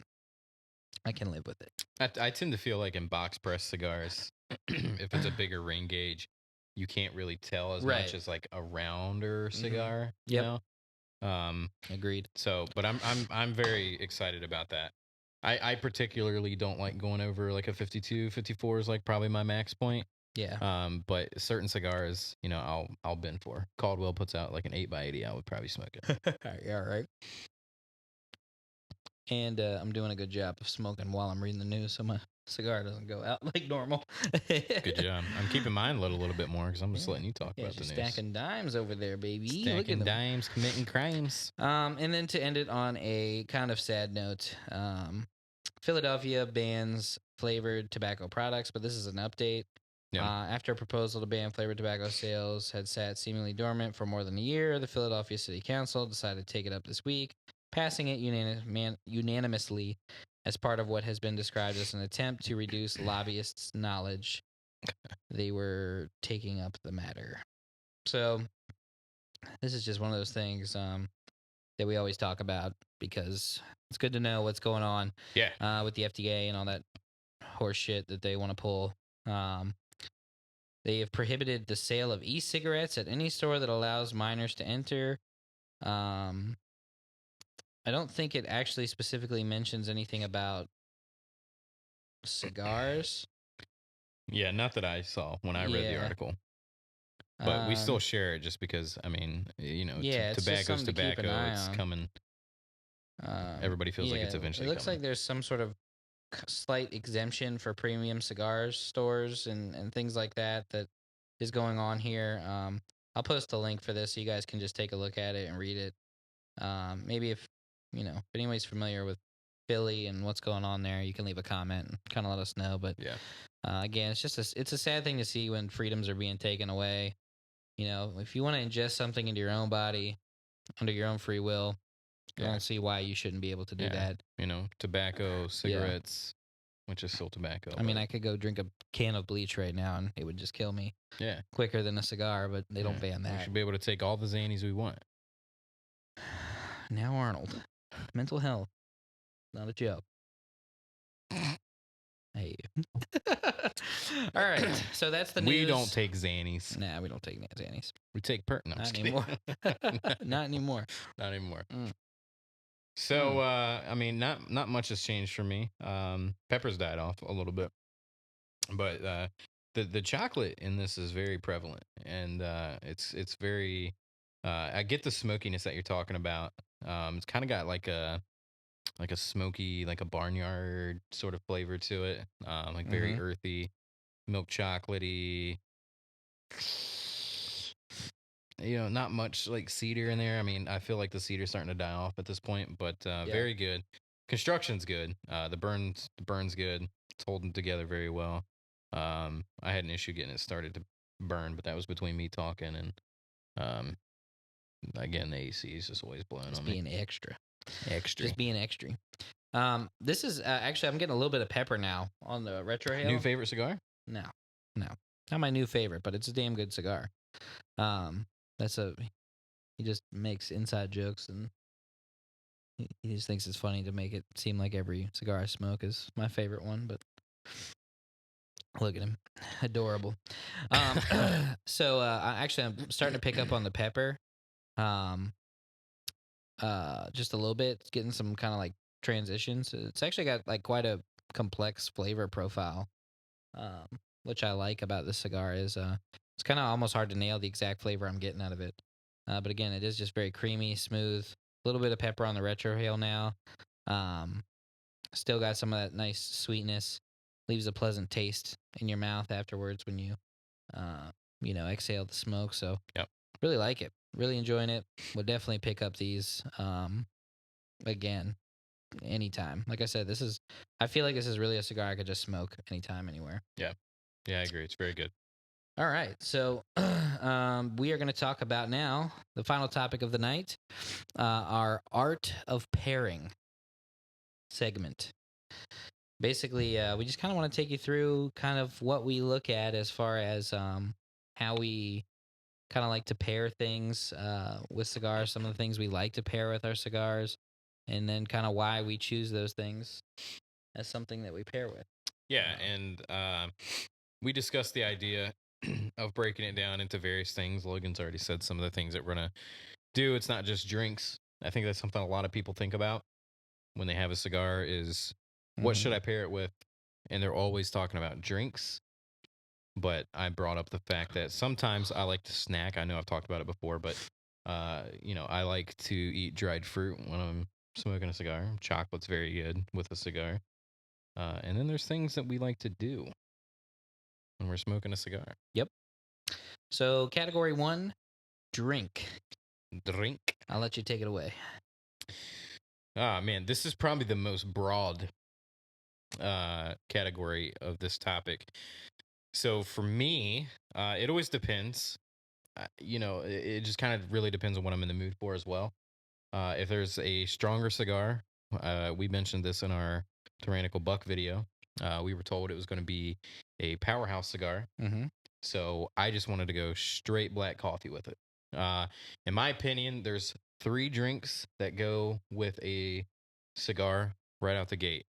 I can live with it. I tend to feel like in box press cigars, if it's a bigger ring gauge, you can't really tell as much as like a rounder cigar. Yep. You know? Agreed. So, but I'm very excited about that. I particularly don't like going over like a 52, 54 is like probably my max point. Yeah. But certain cigars, I'll bend for. Caldwell puts out like an 8x80, I would probably smoke it. Yeah, right. And I'm doing a good job of smoking while I'm reading the news, so my cigar doesn't go out like normal. Good job. I'm keeping mine lit a little bit more because I'm just letting you talk about the news. Stacking dimes over there, baby. Stacking dimes, committing crimes. And then to end it on a kind of sad note, Philadelphia bans flavored tobacco products, but this is an update. Yeah. After a proposal to ban flavored tobacco sales had sat seemingly dormant for more than a year, the Philadelphia City Council decided to take it up this week, passing it unanimously as part of what has been described as an attempt to reduce lobbyists' knowledge. They were taking up the matter. So this is just one of those things that we always talk about because it's good to know what's going on with the FDA and all that horse shit that they want to pull. They have prohibited the sale of e-cigarettes at any store that allows minors to enter. I don't think it actually specifically mentions anything about cigars. Yeah, not that I saw when I read the article. But we still share it just because, I mean, tobacco's tobacco. It's coming. Everybody feels like it's eventually coming. It looks like there's some sort of slight exemption for premium cigars stores and things like that is going on here. I'll post a link for this so you guys can just take a look at it and read it. Maybe if anybody's familiar with Philly and what's going on there, you can leave a comment and kind of let us know. But again, it's just it's a sad thing to see when freedoms are being taken away. If you want to ingest something into your own body under your own free will, I don't see why you shouldn't be able to do that. Tobacco, cigarettes, which is still tobacco. I mean, I could go drink a can of bleach right now and it would just kill me. Yeah. Quicker than a cigar, but they don't ban that. We should be able to take all the Xannies we want. Now, Arnold. Mental health. Not a joke. Hey. All right. So that's the news. We don't take Xannies. Nah, we don't take Xannies. We take No, Not anymore. Not anymore. Not anymore. So, I mean, not much has changed for me. Pepper's died off a little bit, but the chocolate in this is very prevalent, and it's very. I get the smokiness that you're talking about. It's kind of got like a smoky, like a barnyard sort of flavor to it. Like very earthy, milk chocolatey. not much like cedar in there. I mean, I feel like the cedar's starting to die off at this point, but very good. Construction's good. The burn's good. It's holding together very well. I had an issue getting it started to burn, but that was between me talking and um, again, the AC is just always blowing Just on me. being extra. Extra. Just being extra. This is actually, I'm getting a little bit of pepper now on the retrohale. New favorite cigar? No, not my new favorite, but it's a damn good cigar. He just makes inside jokes, and he just thinks it's funny to make it seem like every cigar I smoke is my favorite one. But look at him, adorable. So actually, I'm starting to pick up on the pepper. Just a little bit, it's getting some kind of like transitions. It's actually got like quite a complex flavor profile, which I like about this cigar. Is it's kind of almost hard to nail the exact flavor I'm getting out of it. But again, it is just very creamy, smooth. A little bit of pepper on the retrohale now. Still got some of that nice sweetness. Leaves a pleasant taste in your mouth afterwards when you, exhale the smoke. So, Yep. Really like it. Really enjoying it. Would definitely pick up these again anytime. Like I said, I feel like this is really a cigar I could just smoke anytime, anywhere. Yeah, I agree. It's very good. All right, so we are going to talk about now the final topic of the night, our art of pairing segment. Basically, we just kind of want to take you through kind of what we look at as far as how we kind of like to pair things with cigars, some of the things we like to pair with our cigars, and then kind of why we choose those things as something that we pair with. Yeah, and we discussed the idea of breaking it down into various things. Logan's already said some of the things that we're going to do. It's not just drinks. I think that's something a lot of people think about when they have a cigar is what should I pair it with? And they're always talking about drinks. But I brought up the fact that sometimes I like to snack. I know I've talked about it before, but I like to eat dried fruit when I'm smoking a cigar. Chocolate's very good with a cigar. And then there's things that we like to do when we're smoking a cigar. Yep. So category 1, drink. I'll let you take it away. Ah, man, this is probably the most broad category of this topic. So for me, it always depends. It just kind of really depends on what I'm in the mood for as well. If there's a stronger cigar, we mentioned this in our Tyrannical Buck video. We were told it was going to be a powerhouse cigar. Mm-hmm. So I just wanted to go straight black coffee with it. In my opinion, there's 3 drinks that go with a cigar right out the gate.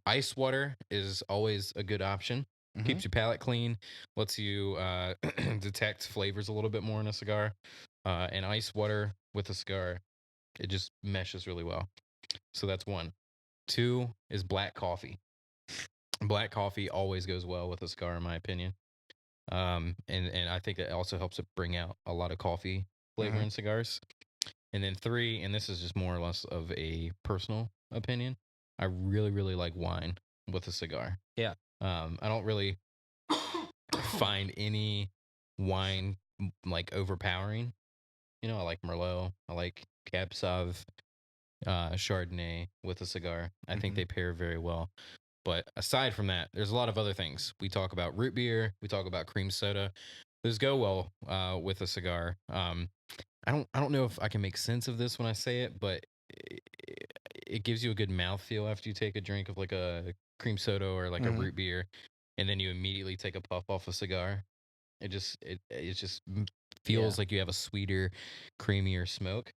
Ice water is always a good option. Mm-hmm. Keeps your palate clean, lets you detect flavors a little bit more in a cigar. And ice water with a cigar, it just meshes really well. So that's 1. 2 is black coffee. Black coffee always goes well with a cigar, in my opinion. And I think that also helps it bring out a lot of coffee flavor in cigars. And then 3, and this is just more or less of a personal opinion, I really, really like wine with a cigar. Yeah. I don't really find any wine like overpowering. I like Merlot. I like Cab Sauv, Chardonnay with a cigar. I think they pair very well. But aside from that, there's a lot of other things. We talk about root beer. We talk about cream soda. Those go well with a cigar. I don't know if I can make sense of this when I say it, but it gives you a good mouthfeel after you take a drink of like a cream soda or like a root beer, and then you immediately take a puff off a cigar. It just feels like you have a sweeter, creamier smoke.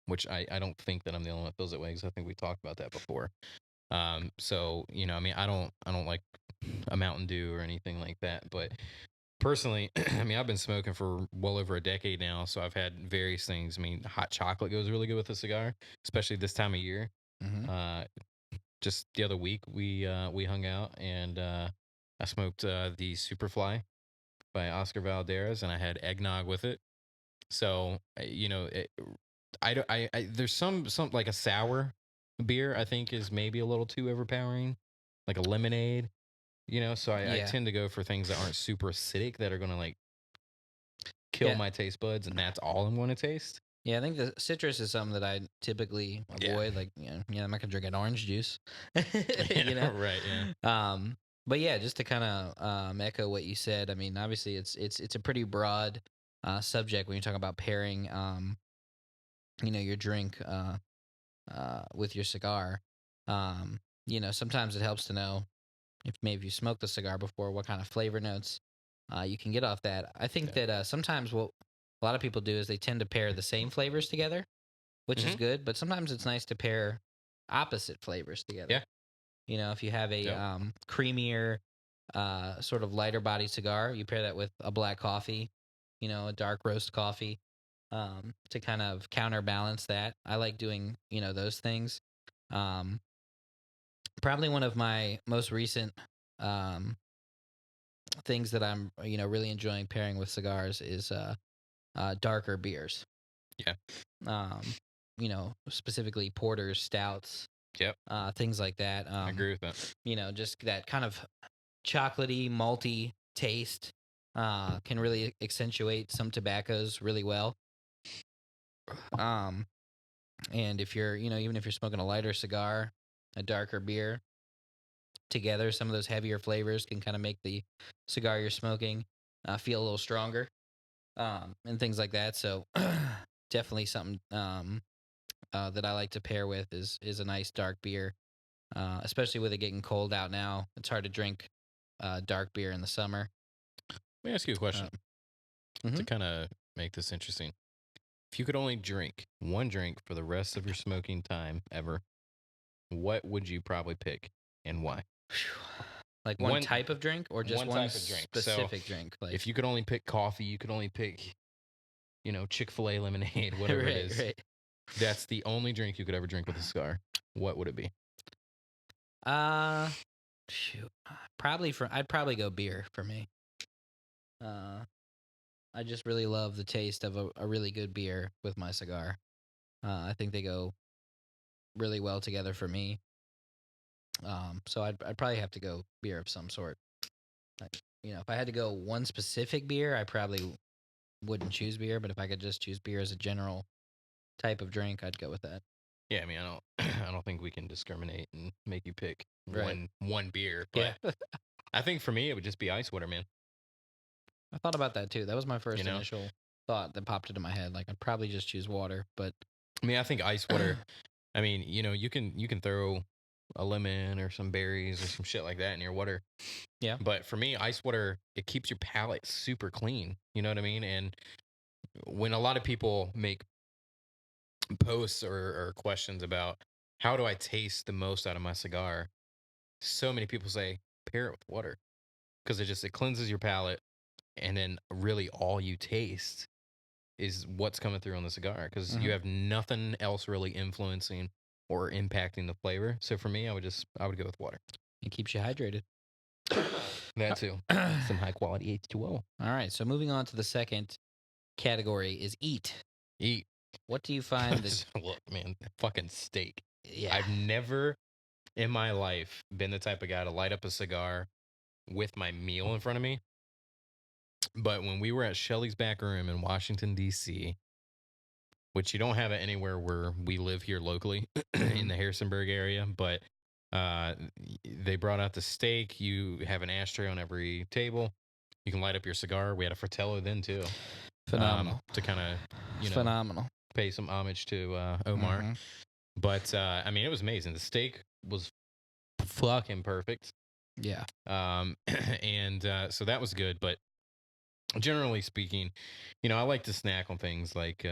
Which I don't think that I'm the only one that feels that way, because I think we talked about that before. So I mean, I don't like a Mountain Dew or anything like that, but personally, I mean, I've been smoking for well over a decade now, so I've had various things. I mean, hot chocolate goes really good with a cigar, especially this time of year. Just the other week, we hung out and I smoked the Superfly by Oscar Valdez, and I had eggnog with it. So there's some like a sour beer I think is maybe a little too overpowering, like a lemonade. So I tend to go for things that aren't super acidic, that are going to like kill my taste buds, and that's all I'm going to taste. Yeah, I think the citrus is something that I typically avoid. Like, I'm not gonna drink an orange juice. Right, yeah. But yeah, just to kind of echo what you said. I mean, obviously, it's a pretty broad subject when you're talking about pairing, your drink with your cigar. Sometimes it helps to know if maybe you smoked the cigar before, what kind of flavor notes you can get off that. I think that sometimes what a lot of people do is they tend to pair the same flavors together, which is good. But sometimes it's nice to pair opposite flavors together. Yeah. If you have a creamier, sort of lighter body cigar, you pair that with a black coffee, a dark roast coffee, to kind of counterbalance that. I like doing, those things. Um, Probably one of my most recent things that I'm, really enjoying pairing with cigars is darker beers. Yeah. Specifically porters, stouts, Yep. things like that. I agree with that. Just that kind of chocolatey, malty taste can really accentuate some tobaccos really well. And if you're, even if you're smoking a lighter cigar, a darker beer, together, some of those heavier flavors can kind of make the cigar you're smoking feel a little stronger, and things like that. So definitely something that I like to pair with is a nice dark beer, especially with it getting cold out now. It's hard to drink dark beer in the summer. Let me ask you a question to Mhm. kind of make this interesting. If you could only drink one drink for the rest of your smoking time ever, what would you probably pick and why? Like one type of drink or just one type of drink. specific drink? Like, If you could only pick coffee, you could only pick, Chick-fil-A lemonade, whatever it is. right. That's the only drink you could ever drink with a cigar. What would it be? Shoot. I'd probably go beer for me. I just really love the taste of a really good beer with my cigar. I think they go really well together for me. So I'd probably have to go beer of some sort. Like, if I had to go one specific beer, I probably wouldn't choose beer. But if I could just choose beer as a general type of drink, I'd go with that. Yeah, I mean, I don't, I don't think we can discriminate and make you pick Right. one beer. But Yeah. I think for me, it would just be ice water, man. I thought about that too. That was my first You know? initial thought that popped into my head. Like, I'd probably just choose water, but I mean, I think ice water. I mean, you can throw a lemon or some berries or some shit like that in your water. Yeah. But for me, ice water, it keeps your palate super clean. You know what I mean? And when a lot of people make posts or questions about how do I taste the most out of my cigar, so many people say pair it with water because it cleanses your palate, and then really all you taste is what's coming through on the cigar because you have nothing else really influencing or impacting the flavor. So for me, I would go with water. it keeps you hydrated. That too. Some high quality H2O. All right. So moving on to the second category is eat. Eat. What do you find that? Look, man, fucking steak. Yeah. I've never in my life been the type of guy to light up a cigar with my meal in front of me. But when we were at Shelly's Back Room in Washington, D.C., which you don't have it anywhere where we live here locally in the Harrisonburg area, but they brought out the steak. You have an ashtray on every table. You can light up your cigar. We had a Fratello then too. Phenomenal. To kind of, Phenomenal. pay some homage to Omar. But I mean, it was amazing. The steak was fucking perfect. Yeah. And so that was good. But generally speaking, I like to snack on things like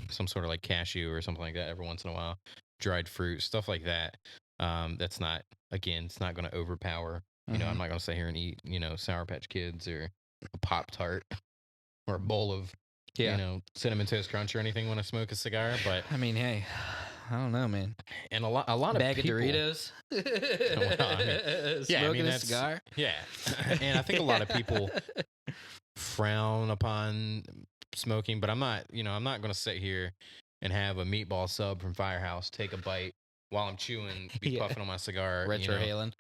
some sort of like cashew or something like that every once in a while, dried fruit, stuff like that. That's not, again, it's not going to overpower. I'm not going to sit here and eat, Sour Patch Kids or a Pop-Tart or a bowl of, Cinnamon Toast Crunch or anything when I smoke a cigar. But I mean, hey, I don't know, man. And a lot of bag people, of Doritos. Smoking a cigar. Yeah, and I think a lot of people frown upon smoking, but I'm not. I'm not going to sit here and have a meatball sub from Firehouse, take a bite while I'm chewing, be puffing on my cigar. Retrohaling.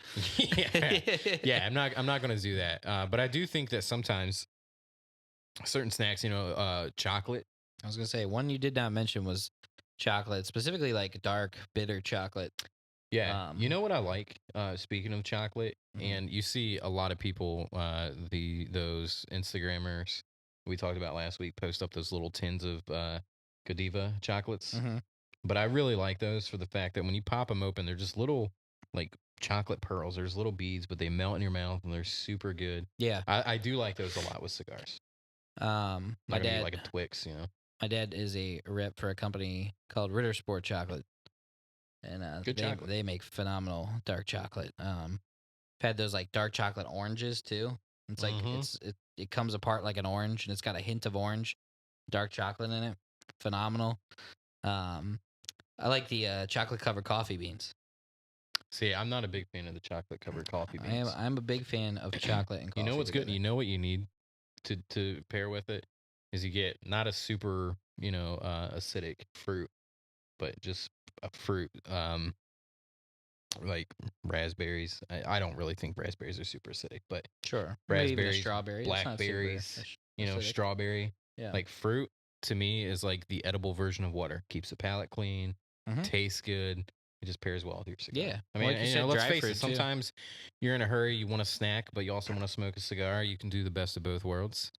Yeah, I'm not going to do that. But I do think that sometimes certain snacks, chocolate. I was gonna say one you did not mention was chocolate, specifically like dark bitter chocolate. Yeah. You know what I like? Speaking of chocolate, Mhm. and you see a lot of people, those Instagrammers we talked about last week, post up those little tins of Godiva chocolates. Mhm. But I really like those for the fact that when you pop them open, they're just little like chocolate pearls. There's little beads, but they melt in your mouth and they're super good. Yeah. I do like those a lot with cigars. My Not gonna be dad. like a Twix, you know. My dad is a rep for a company called Ritter Sport Chocolate, and Good they chocolate. they make phenomenal dark chocolate. I've had those like dark chocolate oranges too. It's like Mhm. it comes apart like an orange, and it's got a hint of orange, dark chocolate in it. Phenomenal. Um, I like the chocolate covered coffee beans. See, I'm not a big fan of the chocolate covered coffee beans. I'm a big fan of chocolate and coffee. You know what's good? together. You know what you need to pair with it is you get not a super, acidic fruit, but just a fruit like raspberries. I don't really think raspberries are super acidic, but Sure. Maybe even a raspberries, strawberry. It's not super blackberries, acidic. strawberry. Yeah. Like fruit to me is like the edible version of water. Keeps the palate clean, Mhm. tastes good. It just pairs well with your cigar. Yeah. I mean, Like you said, let's dry face fruit, it. too. Sometimes you're in a hurry, you want a snack, but you also want to smoke a cigar. You can do the best of both worlds.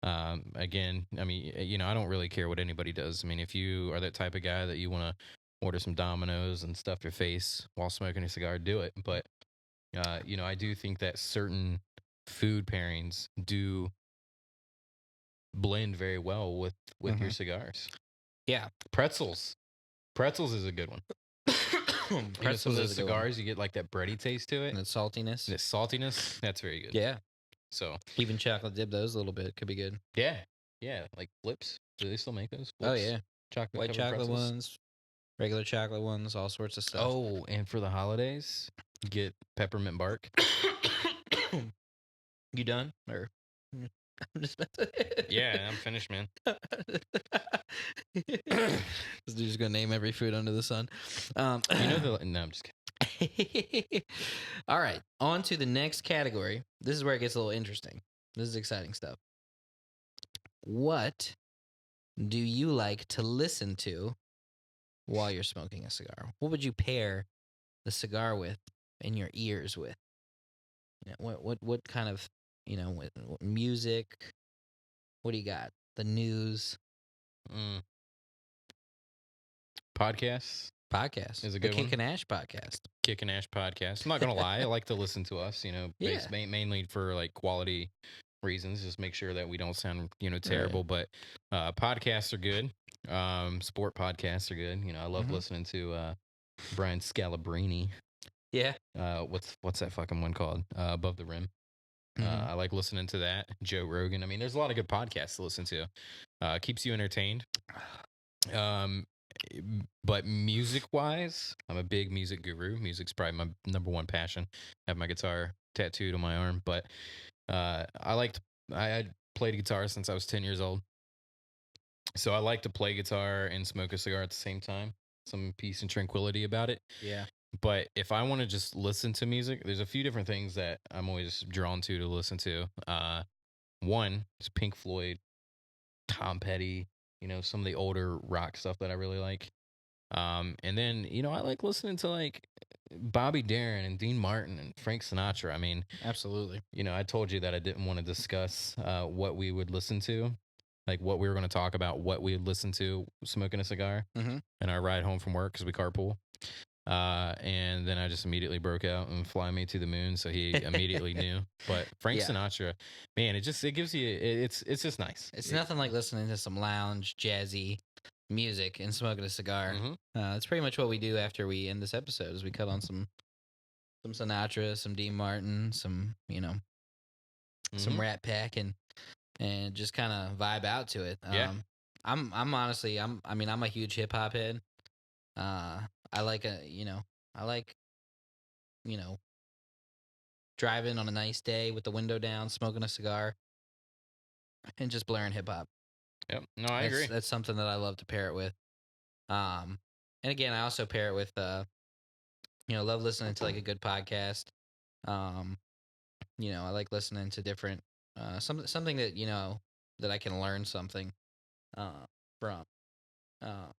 Again, I mean, I don't really care what anybody does. I mean, if you are that type of guy that you want to order some Dominoes and stuff your face while smoking a cigar, do it. But I do think that certain food pairings do blend very well with your cigars. Yeah. Pretzels is a good one. Pretzels some of those is a good one. cigars, you get like that bready taste to it. And the saltiness. The saltiness, that's very good. Yeah. So Even chocolate dip those a little bit could be good. yeah, like Flips. Do they still make those? Oh Flips? yeah, Chocolate white covered chocolate pretzels. ones, regular chocolate ones, all sorts of stuff. Oh, and for the holidays, get peppermint bark. You done? Or I'm just Yeah, I'm finished, man. This dude's gonna name every food under the sun. No, I'm just kidding. All right, on to the next category. This is where it gets a little interesting. This is exciting stuff. What do you like to listen to while you're smoking a cigar? What would you pair the cigar with in your ears with? What kind of what music? What do you got? The news Podcasts podcast is a the good one. Kickin Ash podcast. Kickin Ash podcast. I'm not gonna lie, I like to listen to us. Yeah. Mainly for like quality reasons. Just make sure that we don't sound terrible. But podcasts are good. Sport podcasts are good. I love listening to Brian Scalabrine. Yeah. What's that fucking one called? Above the Rim. I like listening to that. Joe Rogan. I mean, there's a lot of good podcasts to listen to. Keeps you entertained. But music wise, I'm a big music guru. Music's probably my number one passion. I have my guitar tattooed on my arm, but I had played guitar since I was 10 years old. So I like to play guitar and smoke a cigar at the same time. Some peace and tranquility about it. Yeah. But if I want to just listen to music, there's a few different things that I'm always drawn to listen to. One is Pink Floyd, Tom Petty, some of the older rock stuff that I really like. And then, I like listening to like Bobby Darin and Dean Martin and Frank Sinatra. I mean, absolutely. I told you that I didn't want to discuss what we would listen to, like what we were going to talk about, what we would listen to smoking a cigar in our ride home from work because we carpool. And then I just immediately broke out and Fly Me to the Moon. So he immediately knew. But Frank Sinatra, man, it gives you, it's just nice. It's nothing like listening to some lounge, jazzy music and smoking a cigar. That's pretty much what we do after we end this episode is we cut on some Sinatra, some Dean Martin, some, some Rat Pack and just kind of vibe out to it. I'm honestly, I'm a huge hip hop head. I like driving on a nice day with the window down, smoking a cigar, and just blaring hip hop. Yep. No, I agree. That's something that I love to pair it with. And again, I also pair it with, love listening to like a good podcast. I like listening to different, something that that I can learn something from. And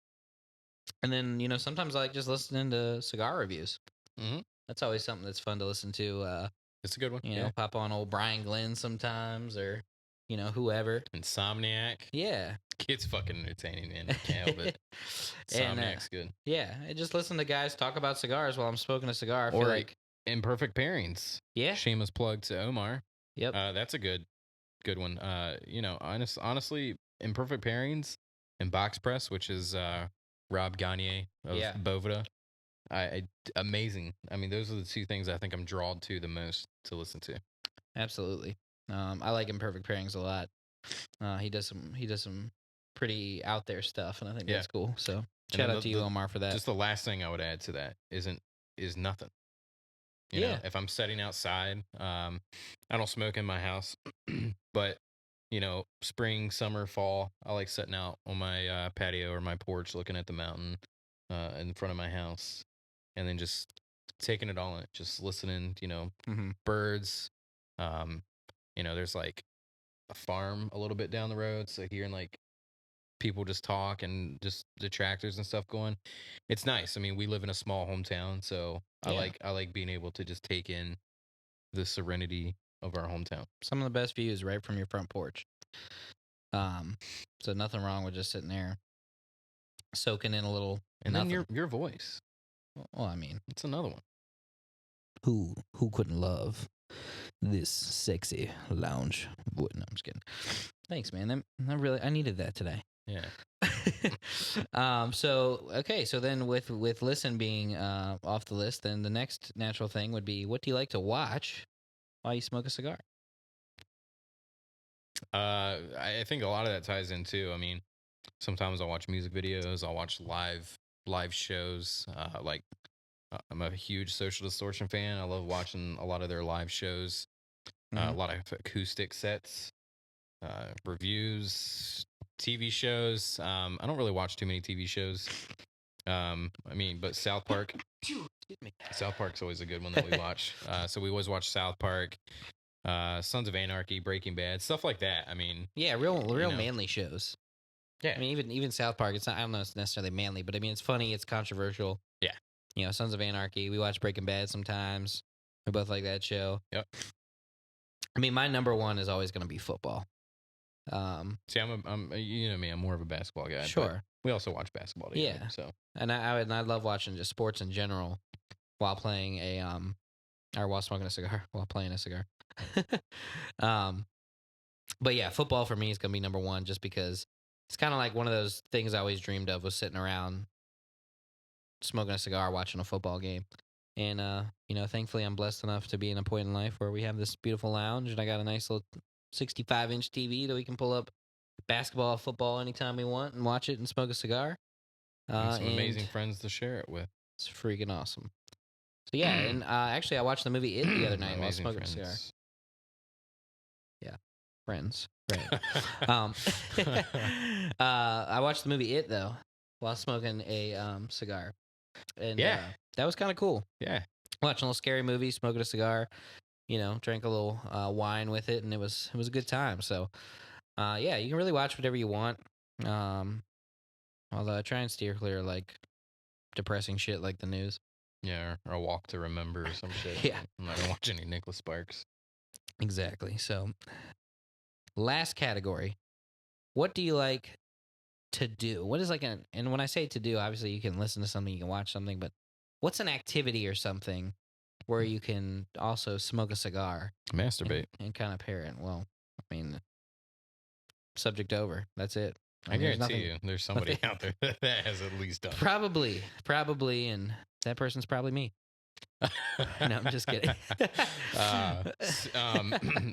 then, you know, sometimes I like just listening to cigar reviews. Mm-hmm. That's always something that's fun to listen to. It's a good one. You know, pop on old Brian Glenn sometimes, or, you know, whoever. Insomniac. Yeah. It's fucking entertaining, man. I can't help it. Insomniac's good. Yeah. I just listen to guys talk about cigars while I'm smoking a cigar. I feel Or like Imperfect Pairings. Yeah. Shameless plug to Omar. Yep. That's a good one. You know, honestly, Imperfect Pairings and Box Press, which is Rob Gagne of Boveda. Amazing. I mean, those are the two things I think I'm drawn to the most to listen to. Absolutely. I like Imperfect Pairings a lot. He does some pretty out there stuff, and I think that's cool. So shout out to you, Omar, for that. Just the last thing I would add to that is nothing. You know, if I'm sitting outside, I don't smoke in my house, but you know, spring, summer, fall, I like sitting out on my patio or my porch, looking at the mountain in front of my house, and then just taking it all in, just listening. You know, birds. You know, there's like a farm a little bit down the road, so hearing like people just talk and just the tractors and stuff going, it's nice. I mean, we live in a small hometown, so I like being able to just take in the serenity of our hometown. Some of the best views right from your front porch. So nothing wrong with just sitting there soaking in a little. And then your voice. Well, I mean, it's another one. Who couldn't love this sexy lounge? No, I'm just kidding. Thanks, man. I needed that today. Yeah. So then with listen being off the list, then the next natural thing would be, what do you like to watch while you smoke a cigar? I think a lot of that ties in too. I mean, sometimes I'll watch music videos, I'll watch live shows. Like I'm a huge Social Distortion fan. I love watching a lot of their live shows. A lot of acoustic sets, reviews, TV shows. I don't really watch too many TV shows. I mean, but South Park. South Park's always a good one that we watch. So we always watch South Park, Sons of Anarchy, Breaking Bad, stuff like that. I mean, real manly shows. Yeah, I mean, even South Park. It's not. I don't know. It's necessarily manly, but I mean, it's funny. It's controversial. Yeah. You know, Sons of Anarchy. We watch Breaking Bad sometimes. We both like that show. Yep. I mean, my number one is always going to be football. See, I'm you know me, I'm more of a basketball guy. Sure. We also watch basketball together. Yeah. So, and I love watching just sports in general while playing or while smoking a cigar, while playing a cigar. But yeah, football for me is going to be number one, just because it's kind of like one of those things I always dreamed of, was sitting around smoking a cigar, watching a football game. And, you know, thankfully I'm blessed enough to be in a point in life where we have this beautiful lounge, and I got a nice little 65-inch TV that we can pull up basketball, football anytime we want and watch it and smoke a cigar. And some amazing friends to share it with. It's freaking awesome. So yeah, and actually I watched the movie It the other night while smoking a cigar. Yeah, friends. Right. I watched the movie It though while smoking a cigar, and that was kind of cool. Yeah, watching a little scary movie, smoking a cigar. You know, drank a little wine with it, and it was a good time. So, yeah, you can really watch whatever you want. Although I try and steer clear of, like, depressing shit like the news. Yeah, or A Walk to Remember or some shit. Yeah. I'm not gonna watch any Nicholas Sparks. Exactly. So, last category. What do you like to do? What is and when I say to do, obviously you can listen to something, you can watch something, but what's an activity or something where you can also smoke a cigar? Masturbate. And kind of pair it. Well, I mean, subject over. That's it. I guarantee you there's somebody out there that has at least done it. Probably, and that person's probably me. No, I'm just kidding.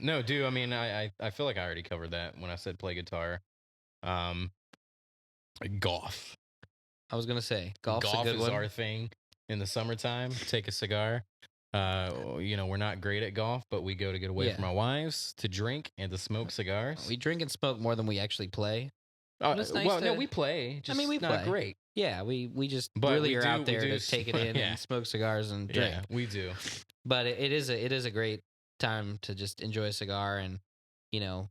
No, dude, I mean, I feel like I already covered that when I said play guitar. Golf. I was going to say, golf is our thing in the summertime. Take a cigar. You know, we're not great at golf, but we go to get away from our wives, to drink and to smoke cigars. We drink and smoke more than we actually play. Nice no, we play. Just we not play. Great. Yeah, we just really are out there to take it in and smoke cigars and drink. Yeah, we do. But it is a great time to just enjoy a cigar, and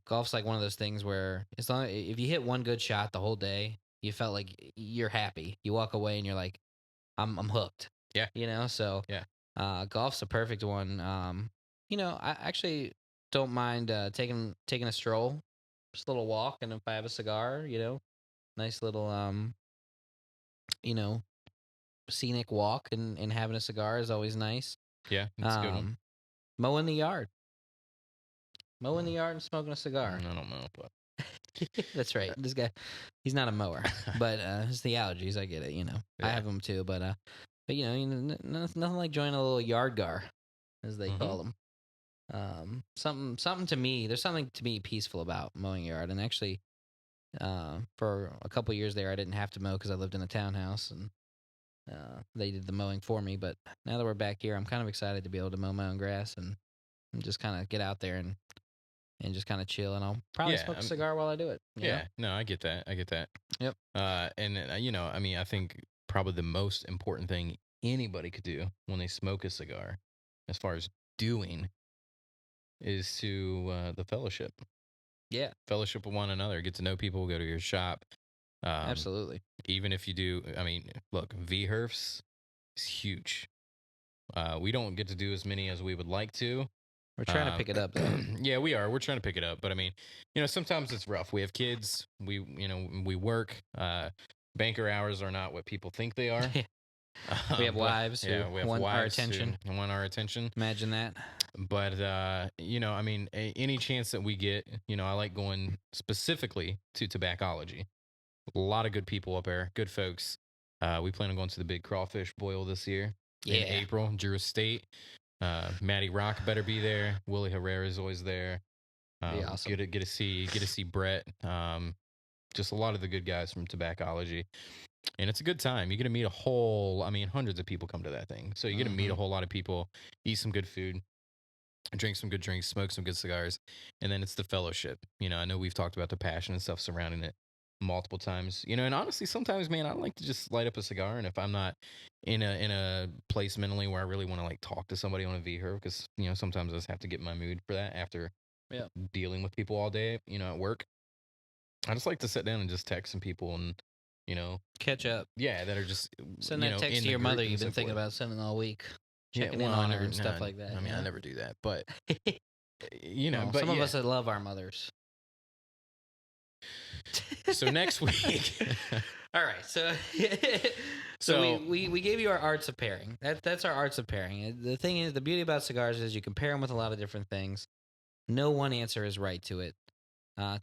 golf's like one of those things where if you hit one good shot the whole day, you felt like you're happy. You walk away and you're like, I'm hooked. Yeah. So Yeah. golf's a perfect one. I actually don't mind taking a stroll, just a little walk, and if I have a cigar, nice little scenic walk and having a cigar is always nice. Yeah, that's a good one. Mowing the yard. Mowing the yard and smoking a cigar. I don't know, but that's right. This guy, he's not a mower, but it's the allergies. I get it. Yeah. I have them too, but nothing like joining a little yard gar, as they call them. Something to me. There's something to me peaceful about mowing a yard, and actually, for a couple years there, I didn't have to mow because I lived in a townhouse, and they did the mowing for me. But now that we're back here, I'm kind of excited to be able to mow my own grass and just kind of get out there and just kind of chill. And I'll probably smoke a cigar while I do it. Yeah, no, I get that. Yep. And I think probably the most important thing anybody could do when they smoke a cigar, as far as doing, is to the fellowship. Yeah. Fellowship with one another. Get to know people. Go to your shop. Absolutely. Even if you do, look, V-Herfs is huge. We don't get to do as many as we would like to. We're trying to pick it up, though. Yeah, we are. We're trying to pick it up. But sometimes it's rough. We have kids. We work. Banker hours are not what people think they are. We have wives who want our attention. Imagine that. But, any chance that we get, I like going specifically to Tobaccology. A lot of good people up there, good folks. We plan on going to the big crawfish boil this year in April, Drew Estate. Matty Rock better be there. Willie Herrera is always there. Be awesome. Get to see Brett. Just a lot of the good guys from Tobaccology. And it's a good time. You get to meet hundreds of people come to that thing. So you get to meet a whole lot of people, eat some good food, drink some good drinks, smoke some good cigars. And then it's the fellowship. I know we've talked about the passion and stuff surrounding it multiple times, and honestly, sometimes, man, I like to just light up a cigar. And if I'm not in a place mentally where I really want to like talk to somebody on a V-Herb, because, sometimes I just have to get in my mood for that after dealing with people all day, at work. I just like to sit down and just text some people and, catch up. Yeah, that are just send that text to your mother you've been thinking about sending all week. Checking in on her and stuff like that. I never do that, but but some of us that love our mothers. So next week. All right. So we gave you our arts of pairing. That's our arts of pairing. The thing is, the beauty about cigars is you can pair them with a lot of different things. No one answer is right to it.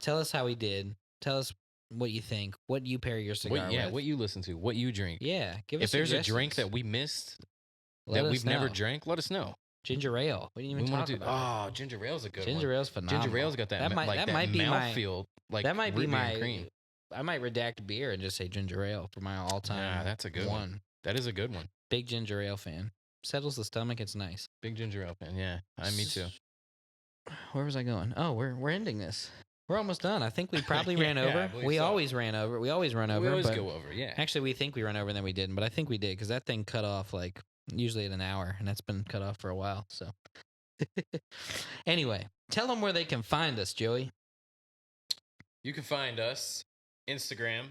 Tell us how we did. Tell us what you think. What you pair your cigar with. What you listen to. What you drink. Yeah. Give us if there's a drink that we missed that we've never drank, let us know. Ginger ale. We didn't even talk about it. Oh, ginger ale's a good one. Ginger ale's phenomenal. Ginger ale's got that might be mouthfeel. That might be my cream. I might redact beer and just say ginger ale for my all-time. Yeah, that's a good one. That is a good one. Big ginger ale fan. Settles the stomach. It's nice. Big ginger ale fan. Yeah, me too. Where was I going? Oh, we're ending this. We're almost done. I think we probably ran over. We always ran over. We always run over. We always go over. Yeah. Actually, we think we ran over and then we didn't, but I think we did because that thing cut off like usually at an hour, and that's been cut off for a while. So, anyway, tell them where they can find us, Joey. You can find us Instagram,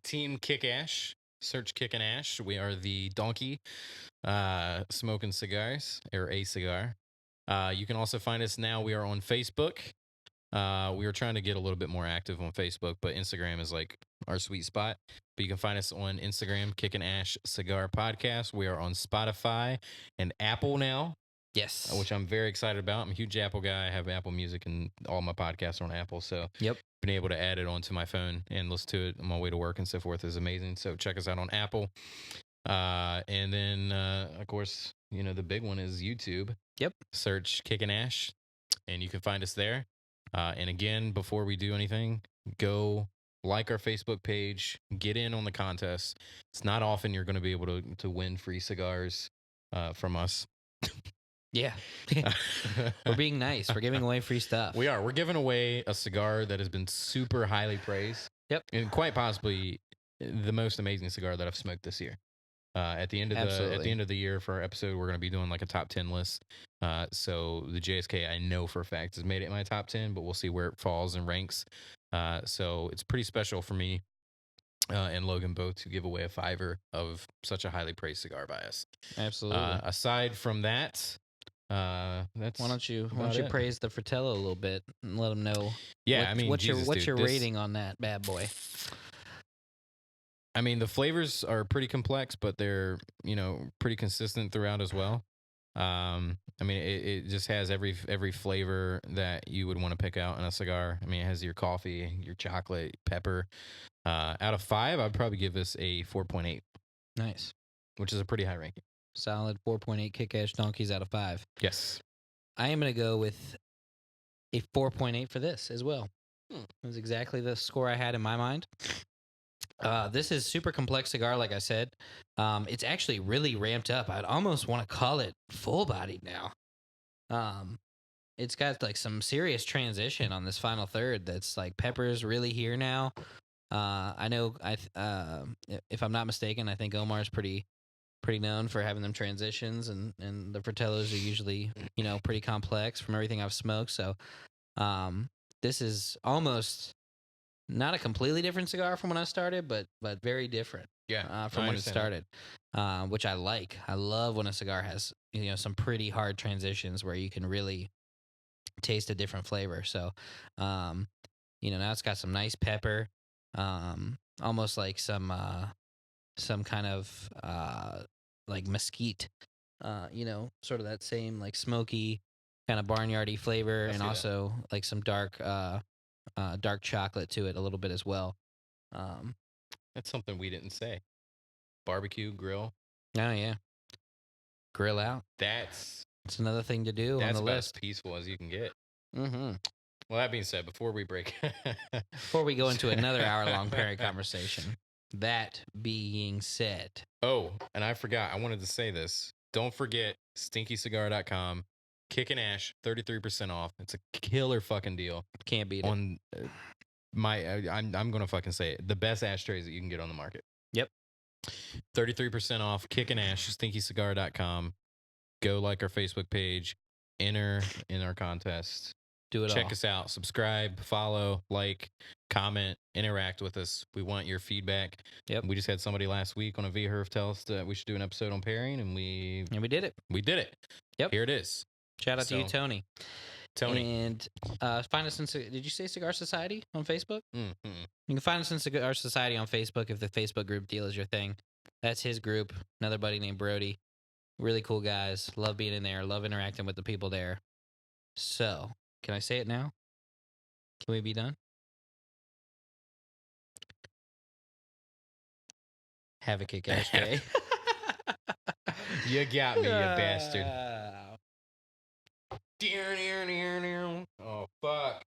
Team Kickash. Search Kickin Ash. We are the donkey smoking cigars, or a cigar. You can also find us now. We are on Facebook. We are trying to get a little bit more active on Facebook, but Instagram is like our sweet spot. But you can find us on Instagram, Kickin Ash Cigar Podcast. We are on Spotify and Apple now. Yes. Which I'm very excited about. I'm a huge Apple guy. I have Apple Music and all my podcasts are on Apple. So being able to add it onto my phone and listen to it on my way to work and so forth is amazing. So check us out on Apple. And then, of course, the big one is YouTube. Yep. Search Kickin Ash and you can find us there. And again, before we do anything, go like our Facebook page, get in on the contest. It's not often you're going to be able to win free cigars from us. Yeah. We're being nice. We're giving away free stuff. We are. We're giving away a cigar that has been super highly praised. Yep. And quite possibly the most amazing cigar that I've smoked this year. At the end of the year for our episode, we're going to be doing like a top 10 list So the JSK, I know for a fact, has made it in my top 10, but we'll see where it falls and ranks. So it's pretty special for me and Logan both to give away a $5 of such a highly praised cigar by us. Absolutely. Aside from that, that's why don't you it. praise the Fratello a little bit and let them know? Yeah, what's Jesus, your dude, rating on that bad boy? I mean, the flavors are pretty complex, but they're pretty consistent throughout as well. I mean, it just has every flavor that you would want to pick out in a cigar. I mean, it has your coffee, your chocolate, pepper. Out of 5, I'd probably give this a 4.8. Nice, which is a pretty high ranking. Solid 4.8 kick-ass donkeys out of 5. Yes, I am going to go with a 4.8 for this as well. It was exactly the score I had in my mind. This is super complex cigar, like I said. It's actually really ramped up. I'd almost want to call it full-bodied now. It's got like some serious transition on this final third. That's like pepper's really here now. I know. If I'm not mistaken, I think Omar's pretty known for having them transitions, and the Fratellos are usually pretty complex from everything I've smoked. So, this is almost not a completely different cigar from when I started, but very different. Yeah, from when it started, which I like. I love when a cigar has some pretty hard transitions where you can really taste a different flavor. So, now it's got some nice pepper, almost like some kind of like mesquite, sort of that same like smoky kind of barnyardy flavor, and also like some dark chocolate to it a little bit as well. That's something we didn't say. Barbecue grill. Oh yeah, grill out. That's another thing to do on the list. as peaceful as you can get. Mm-hmm. Well, that being said, before we go into another hour-long pairing conversation, that being said, and I forgot, I wanted to say this. Don't forget stinkycigar.com. Kickin Ash, 33% off. It's a killer fucking deal. Can't beat it. On I'm gonna fucking say it. The best ashtrays that you can get on the market. Yep. 33% off. Kickin Ash, stinkycigar.com. Go like our Facebook page. Enter in our contest. Do it. Check us out. Subscribe, follow, like, comment, interact with us. We want your feedback. Yep. We just had somebody last week on a VHerf tell us that we should do an episode on pairing, and we did it. We did it. Yep. Here it is. Shout out to you, Tony. And find us in. Did you say Cigar Society on Facebook? Mm-hmm. You can find us in Cigar Society on Facebook if the Facebook group deal is your thing. That's his group. Another buddy named Brody. Really cool guys. Love being in there. Love interacting with the people there. So, can I say it now? Can we be done? Have a kick-ass day. You got me, you bastard. Oh, fuck.